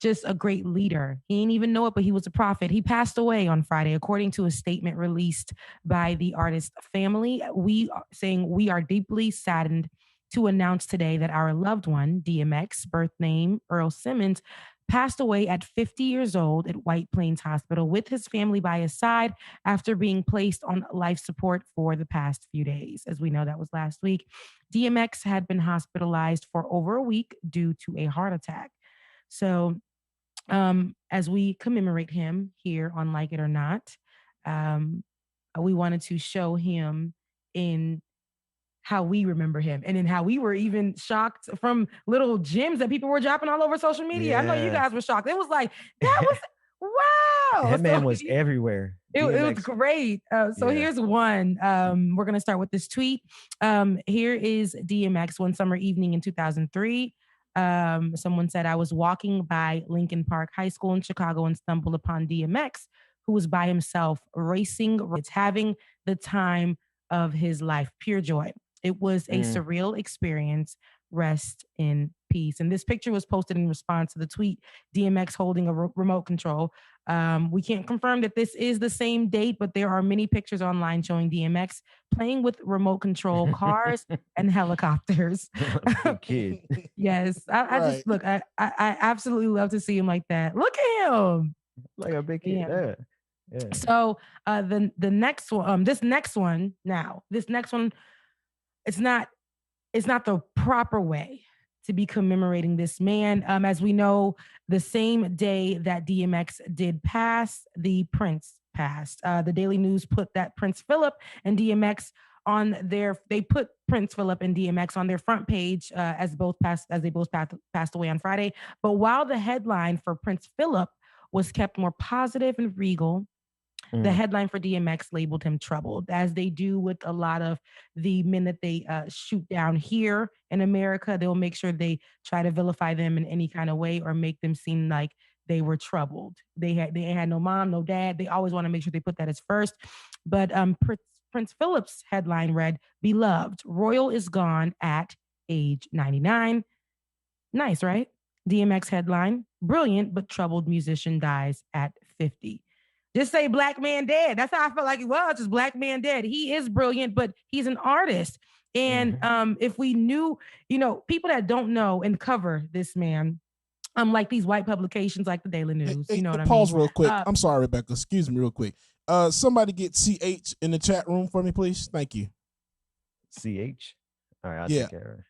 just a great leader. He didn't even know it, but he was a prophet. He passed away on Friday, according to a statement released by the artist's family. We are deeply saddened to announce today that our loved one, DMX, birth name Earl Simmons, passed away at 50 years old at White Plains Hospital with his family by his side after being placed on life support for the past few days. As we know, that was last week. DMX had been hospitalized for over a week due to a heart attack. So as we commemorate him here on Like It or Not, we wanted to show him in how we remember him and in how we were even shocked from little gems that people were dropping all over social media. Yeah. I know you guys were shocked. It was like, that was, wow. That man was everywhere. It was great. Here's one. We're going to start with this tweet. Here is DMX one summer evening in 2003. Someone said, I was walking by Lincoln Park High School in Chicago and stumbled upon DMX, who was by himself racing. It's having the time of his life. Pure joy. It was a surreal experience. Rest in peace. And this picture was posted in response to the tweet, DMX holding a remote control. We can't confirm that this is the same date, but there are many pictures online showing DMX playing with remote control cars and helicopters. Kid. Yes. I just look, I absolutely love to see him like that. Look at him. Like a big kid. Yeah. So the next one, this next one, it's not the proper way to be commemorating this man. As we know, the same day that DMX did pass, the Prince passed. The Daily News put that Prince Philip and DMX they put Prince Philip and DMX on their front page as they both passed away on Friday. But while the headline for Prince Philip was kept more positive and regal, the headline for DMX labeled him troubled, as they do with a lot of the men that they shoot down here in America. They'll make sure they try to vilify them in any kind of way or make them seem like they were troubled. They had no mom, no dad. They always want to make sure they put that as first. But Prince Philip's headline read, "Beloved, Royal is gone at age 99." Nice, right? DMX headline, "Brilliant but troubled musician dies at 50." Just say black man dead. That's how I felt like it was, just black man dead. He is brilliant, but he's an artist. And if we knew, people that don't know and cover this man, like these white publications like the Daily News, what I mean? Pause real quick. I'm sorry, Rebecca. Excuse me real quick. Somebody get CH in the chat room for me, please. Thank you. CH? All right, I'll take care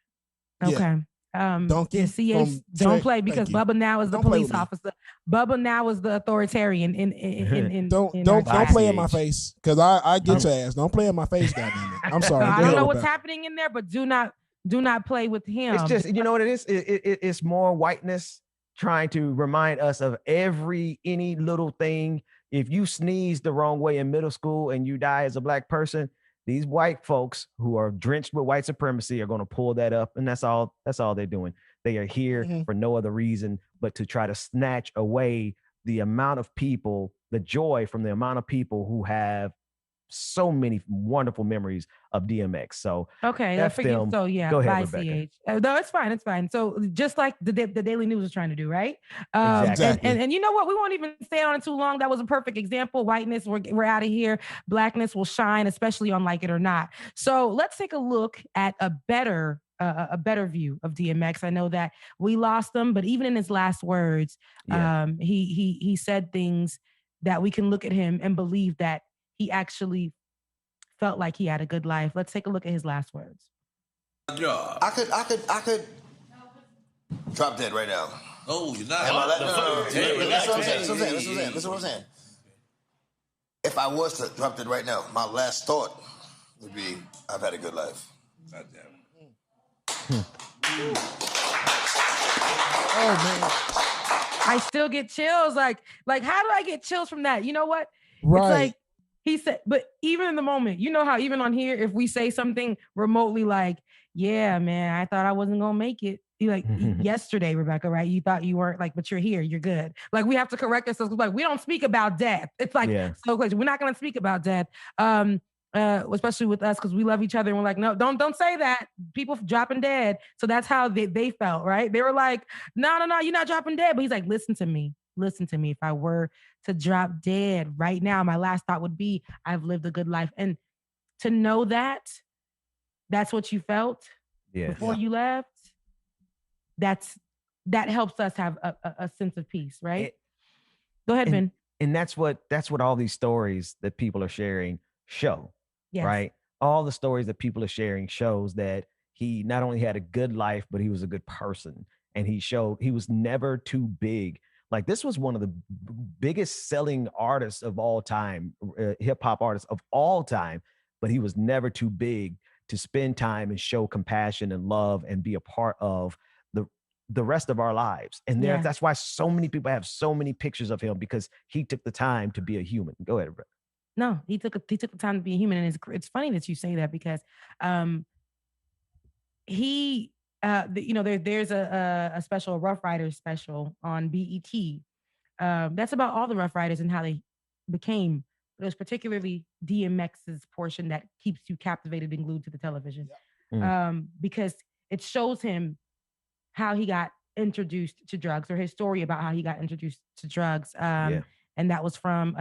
of it. Okay. Donkey CH, don't play because Bubba now is the police officer. Bubba now is the authoritarian in don't play in my face because I get your ass. Don't play in my face, goddamn it. I'm sorry. I don't know what's happening in there, but do not play with him. It's just, you know what it is? It's more whiteness trying to remind us of any little thing. If you sneeze the wrong way in middle school and you die as a black person, these white folks who are drenched with white supremacy are going to pull that up. And that's all they're doing. They are here for no other reason but to try to snatch away the amount of people, the joy from the amount of people who have so many wonderful memories of DMX. So okay, I forget. So yeah, go ahead, by Rebecca. CH. No, it's fine. So just like the Daily News is trying to do, right? Exactly. And you know what? We won't even stay on it too long. That was a perfect example. Whiteness, we're out of here. Blackness will shine, especially on Like It or Not. So let's take a look at a better view of DMX. I know that we lost him, but even in his last words, he said things that we can look at him and believe that he actually felt like he had a good life. Let's take a look at his last words. I could drop dead right now. Oh, you're not. Listen what I'm saying. If I was to drop dead right now, my last thought would be, I've had a good life. God damn it. Oh, man. I still get chills. Like, how do I get chills from that? You know what? Right. It's like, he said, but even in the moment, you know how even on here, if we say something remotely like, yeah, man, I thought I wasn't going to make it. You like yesterday, Rebecca, right? You thought you weren't like, but you're here, you're good. Like we have to correct ourselves. Like we don't speak about death. It's like, so crazy. We're not going to speak about death. Especially with us, because we love each other and we're like, no, don't say that. People dropping dead. So that's how they felt, right? They were like, no, you're not dropping dead. But he's like, listen to me. If I were to drop dead right now, my last thought would be, I've lived a good life. And to know that that's what you felt before you left, that helps us have a sense of peace, right? Go ahead, Ben. And that's what all these stories that people are sharing show, right? All the stories that people are sharing shows that he not only had a good life, but he was a good person. And he showed he was never too big. Like this was one of the biggest selling artists of all time, hip hop artists of all time, but he was never too big to spend time and show compassion and love and be a part of the rest of our lives. And that's why so many people have so many pictures of him, because he took the time to be a human. Go ahead, Rebecca. No, he took the time to be a human. And it's funny that you say that because there's a special Rough Riders special on BET. That's about all the Rough Riders and how they became. It was particularly DMX's portion that keeps you captivated and glued to the television, because it shows him how he got introduced to drugs, or his story about how he got introduced to drugs. And that was from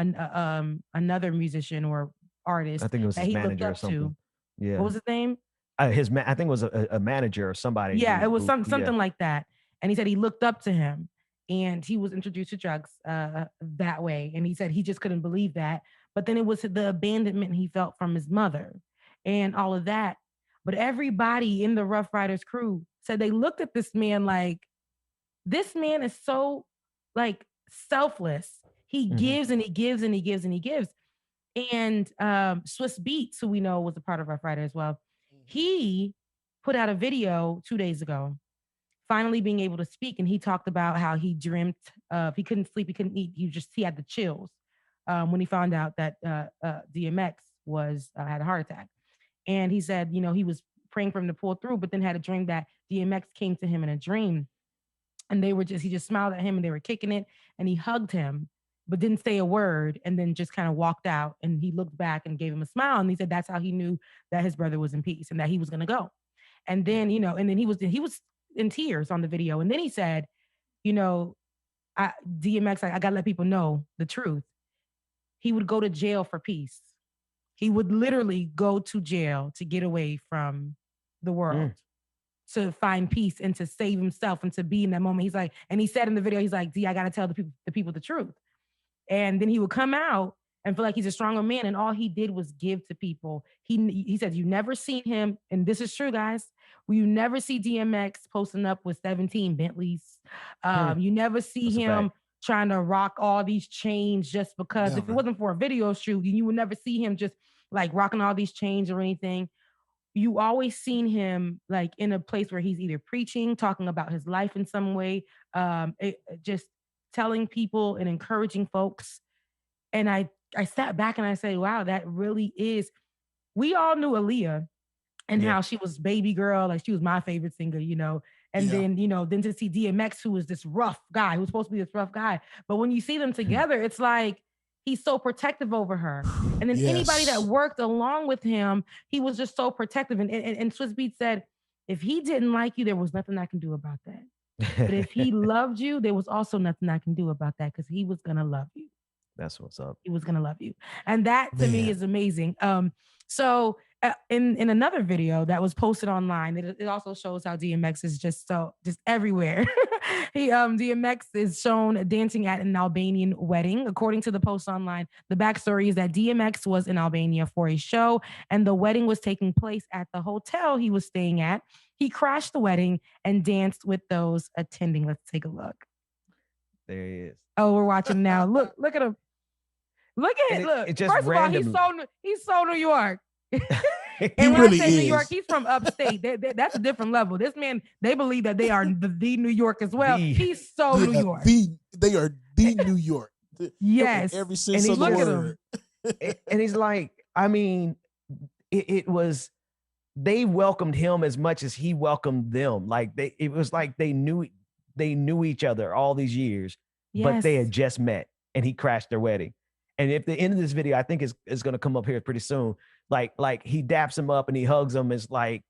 another musician or artist. I think it was his manager or something. Yeah. What was his name? I think it was a manager or somebody. Yeah, it was something like that. And he said he looked up to him and he was introduced to drugs that way. And he said he just couldn't believe that. But then it was the abandonment he felt from his mother and all of that. But everybody in the Rough Riders crew said they looked at this man like, this man is so like selfless. He gives and he gives and he gives and he gives. And Swiss Beats, who we know was a part of Rough Rider as well, he put out a video 2 days ago, finally being able to speak. And he talked about how he dreamt of, he couldn't sleep, he couldn't eat. He had the chills when he found out that DMX had a heart attack. And he said, he was praying for him to pull through, but then had a dream that DMX came to him in a dream. And he just smiled at him and they were kicking it. And he hugged him, but didn't say a word, and then just kind of walked out. And he looked back and gave him a smile. And he said that's how he knew that his brother was in peace and that he was going to go. And then, and then he was in tears on the video. And then he said, DMX, I got to let people know the truth. He would go to jail for peace. He would literally go to jail to get away from the world, to find peace and to save himself and to be in that moment. He's like, and he said in the video, he's like, D, I got to tell the people the truth. And then he would come out and feel like he's a stronger man. And all he did was give to people. He said, you never seen him, and this is true, guys. You never see DMX posting up with 17 Bentleys. You never see him trying to rock all these chains just because. If it wasn't for a video shoot, you would never see him just like rocking all these chains or anything. You always seen him like in a place where he's either preaching, talking about his life in some way, just telling people and encouraging folks. And I sat back and I say, wow, that really is. We all knew Aaliyah and how she was baby girl, like she was my favorite singer, you know. And then, you know, then to see DMX, who was this rough guy, who was supposed to be this rough guy. But when you see them together, it's like, he's so protective over her. And then anybody that worked along with him, he was just so protective. And Swizz Beatz said, if he didn't like you, there was nothing I can do about that. But if he loved you, there was also nothing I can do about that because he was going to love you. That's what's up. He was going to love you. And that to me is amazing. So in another video that was posted online, it also shows how DMX is just everywhere. DMX is shown dancing at an Albanian wedding. According to the post online, the backstory is that DMX was in Albania for a show, and the wedding was taking place at the hotel he was staying at. He crashed the wedding and danced with those attending. Let's take a look. There he is. Oh, we're watching now. Look at him. Look at it. Look. It just First randomly. of all, he's so New York. He really is. New York, he's from upstate. That's a different level. This man, they believe that they are the New York as well. He's so New York. They are the New York. Yes. Every sense of the word. And he's like, I mean, it was, they welcomed him as much as he welcomed them. Like it was like they knew each other all these years, but they had just met, and he crashed their wedding. And if the end of this video, I think is going to come up here pretty soon. Like he daps him up and he hugs him. It's like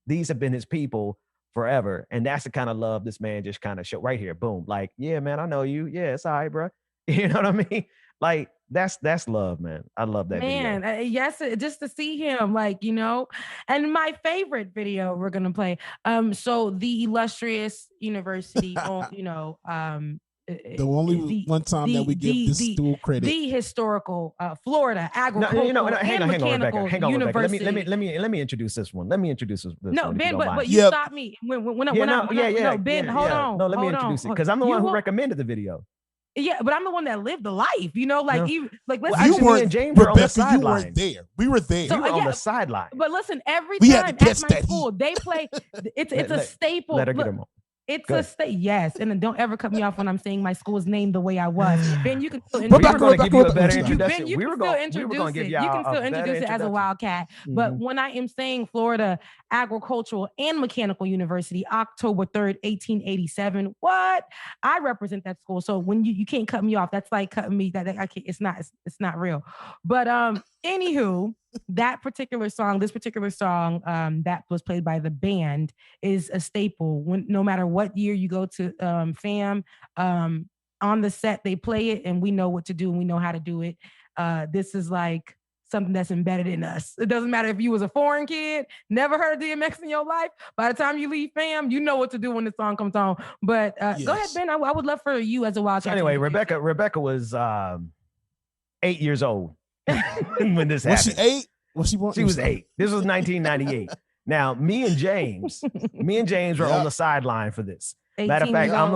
these have been his people forever. And that's the kind of love this man just kind of showed right here. Boom. Like, yeah, man, I know you. Yeah, it's all right, bro. You know what I mean? Like that's love, man. I love that video. Yes, just to see him, like, you know. And my favorite video we're gonna play. So the illustrious university, you know, the only one time that we give this dual credit. The historical Florida agricultural hang on, mechanical university. Rebecca. Let me introduce this one. Let me introduce this No, one, Ben, but you stopped me when Ben, hold on. No, let me introduce it because I'm the one who recommended the video. Yeah, but I'm the one that lived the life, you know, like me and James were on the sideline. You weren't there. We were there. So, you were on the sideline. But listen, every time at my school, they play. It's a staple. Let her get him on. It's a state, yes. And then don't ever cut me off when I'm saying my school's name the way I was. Ben, you can still introduce it. We were going to give you a better introduction. Ben, you can still introduce it as a Wildcat. But when I am saying Florida Agricultural and Mechanical University, October 3rd, 1887, what? I represent that school. So when you can't cut me off, that's like cutting me. That I can't, it's not real. But anywho, this particular song that was played by the band is a staple. When no matter what year you go to FAM, on the set they play it, and we know what to do and we know how to do it. This is like something that's embedded in us. It doesn't matter if you was a foreign kid, never heard of DMX in your life. By the time you leave FAM, you know what to do when the song comes on. But go ahead, Ben. I would love for you as a Wildcat. Anyway, Rebecca was 8 years old when this happened. Was she 8? She was 8. This was 1998. Now, me and James were on the sideline for this. Matter of fact, I'm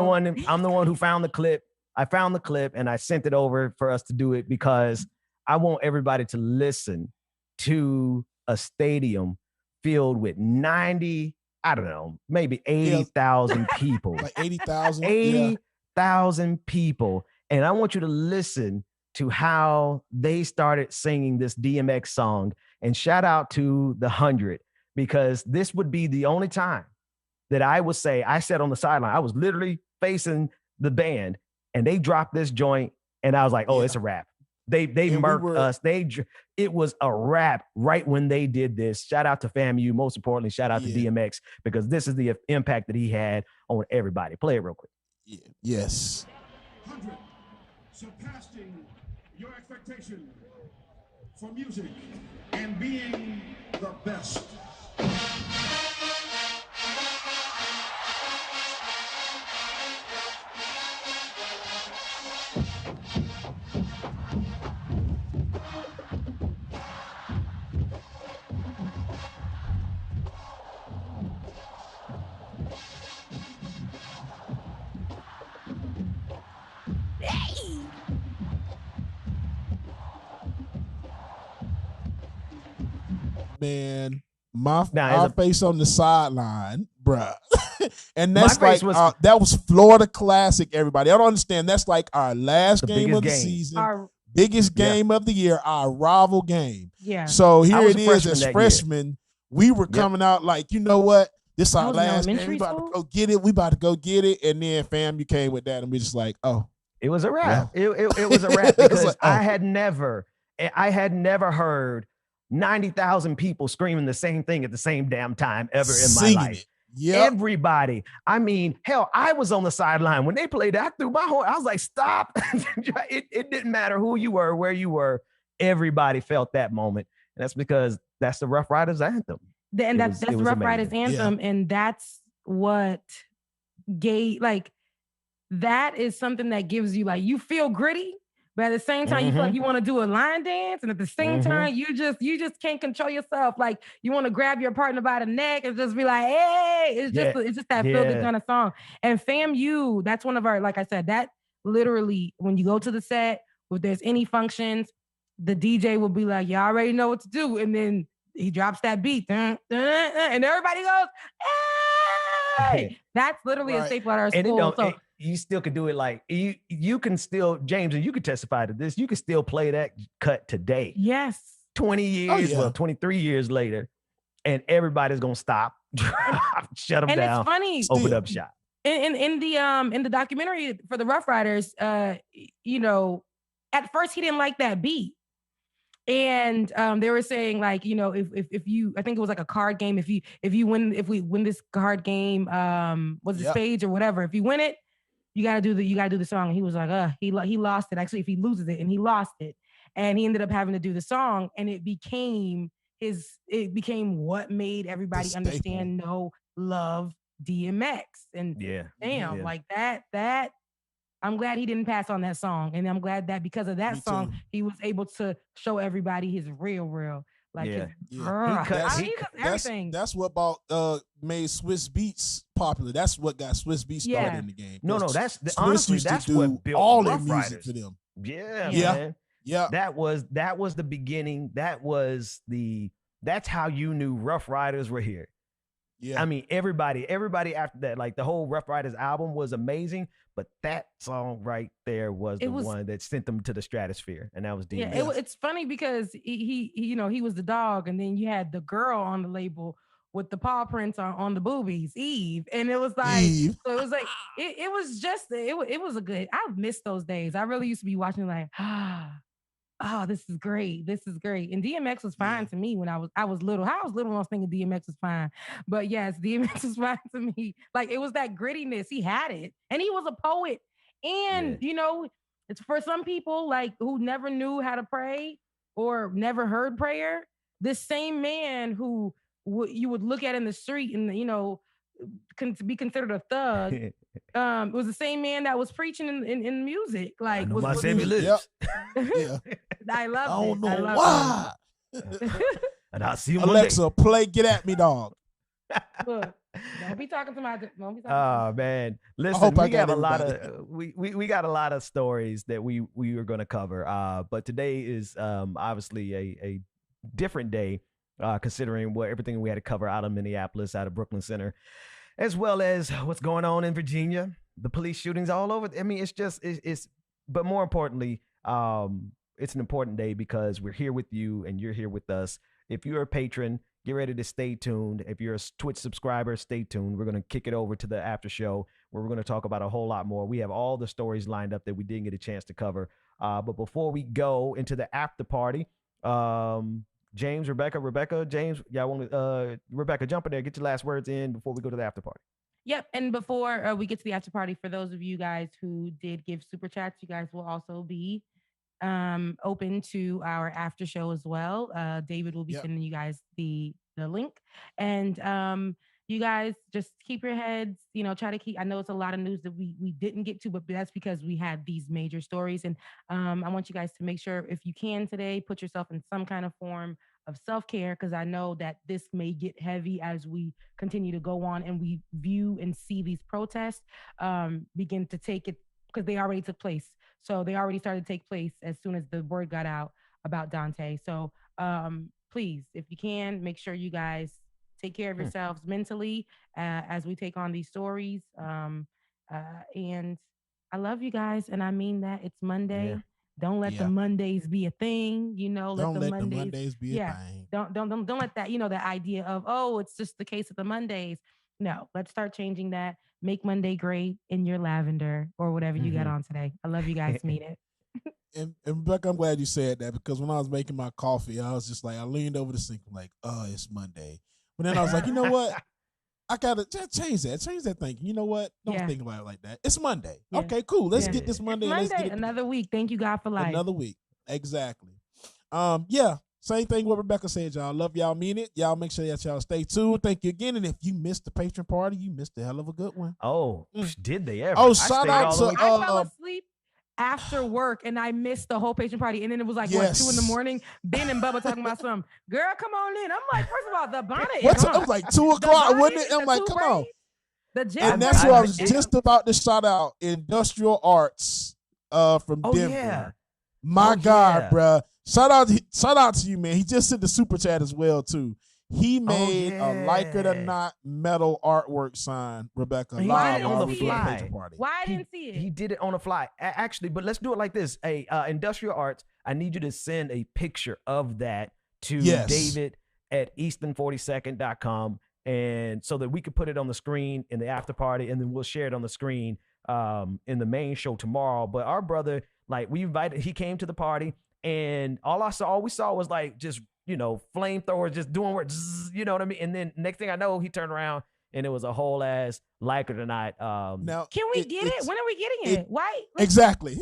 the one who found the clip. I found the clip and I sent it over for us to do it because I want everybody to listen to a stadium filled with 90, I don't know, maybe 80,000 people. Like 80,000? 80,000 people. And I want you to listen to how they started singing this DMX song. And shout out to the 100, because this would be the only time that I would say, I sat on the sideline. I was literally facing the band and they dropped this joint and I was like, oh, it's a wrap. They murked us. It was a wrap right when they did this. Shout out to FAMU. Most importantly, shout out to DMX, because this is the impact that he had on everybody. Play it real quick. Yes. 100, surpassing your expectation for music and being the best. Man, Now, our face on the sideline, bruh. And My that's face like was- that was Florida Classic, everybody. I don't understand. That's like our last game biggest of the game. season, Our- biggest game of the year, our rival game. Yeah. So I here was it a is freshman as that year. freshmen. We were coming out like, you know what? This is That our was in last game. We elementary about school? to go get it. We about to go get it. And then fam, you came with that, and we just like, oh. It was a wrap. Well. It was a wrap It was because like, oh. I had never heard 90,000 people screaming the same thing at the same damn time ever in my Singing life. it. Yep. Everybody. I mean, hell, I was on the sideline when they played that. I threw my whole. I was like, stop. It didn't matter who you were, where you were. Everybody felt that moment. And that's because that's the Rough Riders anthem. And that's the Rough Riders amazing. anthem, and that's what that is something that gives you you feel gritty, but at the same time you feel like you want to do a line dance, and at the same time you just can't control yourself. Like you want to grab your partner by the neck and just be like, hey, it's just that feel good kind of song. And FAMU, that's one of our, like I said, that literally when you go to the set, if there's any functions, the DJ will be like, y'all already know what to do, and then he drops that beat, and everybody goes, hey. That's literally a staple at our school. So you still could do it like you can still, James, and you could testify to this. You can still play that cut today. Yes. 20 years, 23 years later, and everybody's gonna stop, shut them down. It's funny. Open up shop. In the documentary for the Rough Riders, at first he didn't like that beat. And they were saying if you, I think it was like a card game. If we win this card game, was it spades or whatever? If you win it, you gotta do the song. And he was like, he lost it. Actually, if he loses it, and he lost it, and he ended up having to do the song, and it became what made everybody understand, love DMX, and like that. I'm glad he didn't pass on that song. And I'm glad that because of that song, he was able to show everybody his real. Everything. That's what made Swiss Beats popular. That's what got Swiss Beats started in the game. No, that's Swiss used that's to do what built all their Rough music Riders. for them. Yeah, man. Yeah. That was the beginning. That's how you knew Rough Riders were here. Yeah. I mean, everybody after that, like the whole Rough Riders album was amazing, but that song right there was the one that sent them to the stratosphere, and that was DMX. Yeah, it's funny because he was the dog, and then you had the girl on the label with the paw prints on the boobies, Eve, and it was like, so it was like it was just it was a good. I miss those days. I really used to be watching like oh, this is great. This is great. And DMX was fine to me when I was little. How I was little, I was thinking DMX was fine. But yes, DMX was fine to me. Like it was that grittiness. He had it. And he was a poet. And, it's for some people like who never knew how to pray or never heard prayer. This same man who you would look at in the street and, to be considered a thug. It was the same man that was preaching in music. Like was my Savior lives. Yeah. I love it. I don't know why. And I see him. Alexa, play "Get at Me, Dog." Look, don't be talking to my. Oh man, listen, we got a lot of we got a lot of stories that we are going to cover. But today is obviously a different day. Considering everything we had to cover out of Minneapolis, out of Brooklyn Center, as well as what's going on in Virginia, the police shootings all over. I mean, but more importantly, it's an important day because we're here with you and you're here with us. If you're a patron, get ready to stay tuned. If you're a Twitch subscriber, stay tuned. We're going to kick it over to the after show where we're going to talk about a whole lot more. We have all the stories lined up that we didn't get a chance to cover. But before we go into the after party, James, Rebecca, James, y'all want Rebecca, jump in there, get your last words in before we go to the after party. Yep, and before we get to the after party, for those of you guys who did give super chats, you guys will also be open to our after show as well. David will be sending you guys the link, and you guys just keep your heads, try to keep. I know it's a lot of news that we didn't get to, but that's because we had these major stories, and I want you guys to make sure if you can today, put yourself in some kind of form of self-care, because I know that this may get heavy as we continue to go on and we view and see these protests begin to take it, because they already took place. So they already started to take place as soon as the word got out about Daunte. So please, if you can, make sure you guys take care of yourselves mentally as we take on these stories. And I love you guys, and I mean that. It's Monday. Yeah. Don't let the Mondays be a thing. Don't let the Mondays be a thing. Don't let that, that idea of, oh, it's just the case of the Mondays. No, let's start changing that. Make Monday great in your lavender or whatever you got on today. I love you guys. Mean it. And Rebecca, I'm glad you said that, because when I was making my coffee, I was just like, I leaned over the sink, like, oh, it's Monday. But then I was like, you know what? I gotta change that thinking. You know what? Don't think about it like that. It's Monday. Yeah. Okay, cool. Let's get this Monday. Let's get it. Another week. Thank you, God, for life. Another week. Exactly. Yeah. Same thing what Rebecca said, y'all. Love y'all, mean it. Y'all make sure that y'all stay tuned. Thank you again. And if you missed the patron party, you missed a hell of a good one. Oh, did they ever? Oh, shout out to I fell asleep after work and I missed the whole patron party. And then it was like, what, 2 a.m? Ben and Bubba talking about something. Girl, come on in. I'm like, first of all, the bonnet is on. It was like 2 o'clock, wasn't it? I'm like, come on. And that's what I was just about to shout out. Industrial Arts from Denver. Yeah. My God, bruh. Shout out to you, man. He just sent the super chat as well, too. He made a like it or not metal artwork sign, Rebecca. He did it on the fly. Why I didn't see it? He did it on the fly. Actually, but let's do it like this. Industrial Arts, I need you to send a picture of that to David at easton42nd.com, and so that we could put it on the screen in the after party, and then we'll share it on the screen in the main show tomorrow. But our brother, like, he came to the party, and all we saw was like just, flamethrowers just doing work, you know what I mean? And then next thing I know, he turned around and it was a whole ass like it or not. Now, can we get it? When are we getting it? Why? Exactly.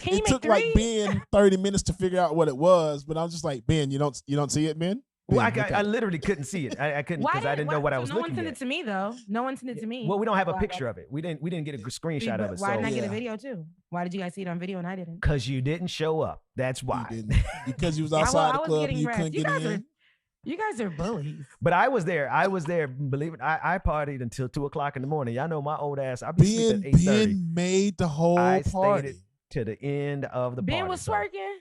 It took like Ben 30 minutes to figure out what it was, but I was just like, Ben, you don't see it, Ben? Well, I literally couldn't see it. I couldn't, because I didn't know what I was looking at. No one sent it to me, though. No one sent it to me. Well, we don't have a picture of it. We didn't get a screenshot of it. Why didn't I get a video too? Why did you guys see it on video and I didn't? Because you didn't show up. That's why. You didn't. Because you was outside the club and you couldn't get in. You guys are bullies. But I was there. Believe it. I partied until 2 o'clock in the morning. Y'all know my old ass. I be sleeping at 8:30. Ben made the whole party. Stayed to the end of the party. Ben was twerking.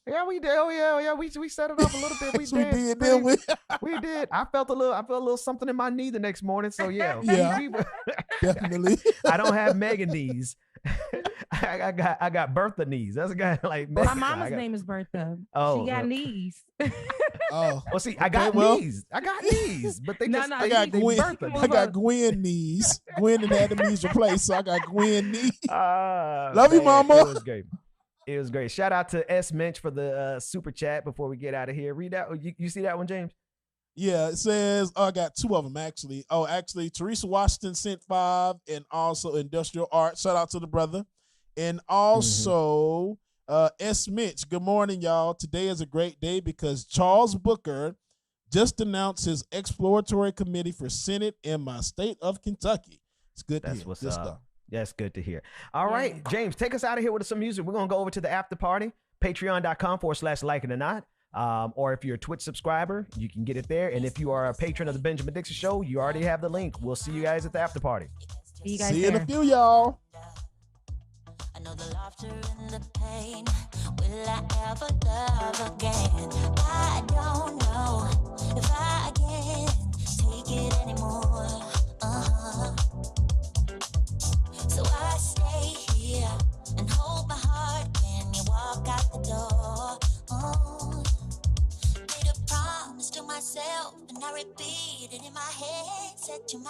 Yeah, we did. Oh yeah. We set it up a little bit. We did. I felt a little something in my knee the next morning. So yeah. Definitely. I don't have mega knees. I got Bertha knees. That's a guy like. My mama's name is Bertha. Oh, she got knees. Oh, well, see, I got knees. I got knees, but they just I got Gwen knees. Gwen and had the knees replaced, so I got Gwen knees. Love you, mama. It was great. It was great. Shout out to S. Minch for the super chat before we get out of here. Read that. You see that one, James? Yeah, it says, I got 2 of them, actually. Oh, actually, Teresa Washington sent 5, and also Industrial Art. Shout out to the brother. And also, S. Mitch, good morning, y'all. Today is a great day because Charles Booker just announced his exploratory committee for Senate in my state of Kentucky. It's good to hear. That's what's up. That's good to hear. All right, James, take us out of here with some music. We're going to go over to the after party, patreon.com/like it or not. Or if you're a Twitch subscriber, you can get it there. And if you are a patron of the Benjamin Dixon Show, you already have the link. We'll see you guys at the after party. See you in a few, y'all. I know the laughter and the pain. Will I ever love again? I don't know if I can take it anymore. So I stay here and hold my heart when you walk out the door. Made a promise to myself and I repeat it in my head. Said to myself,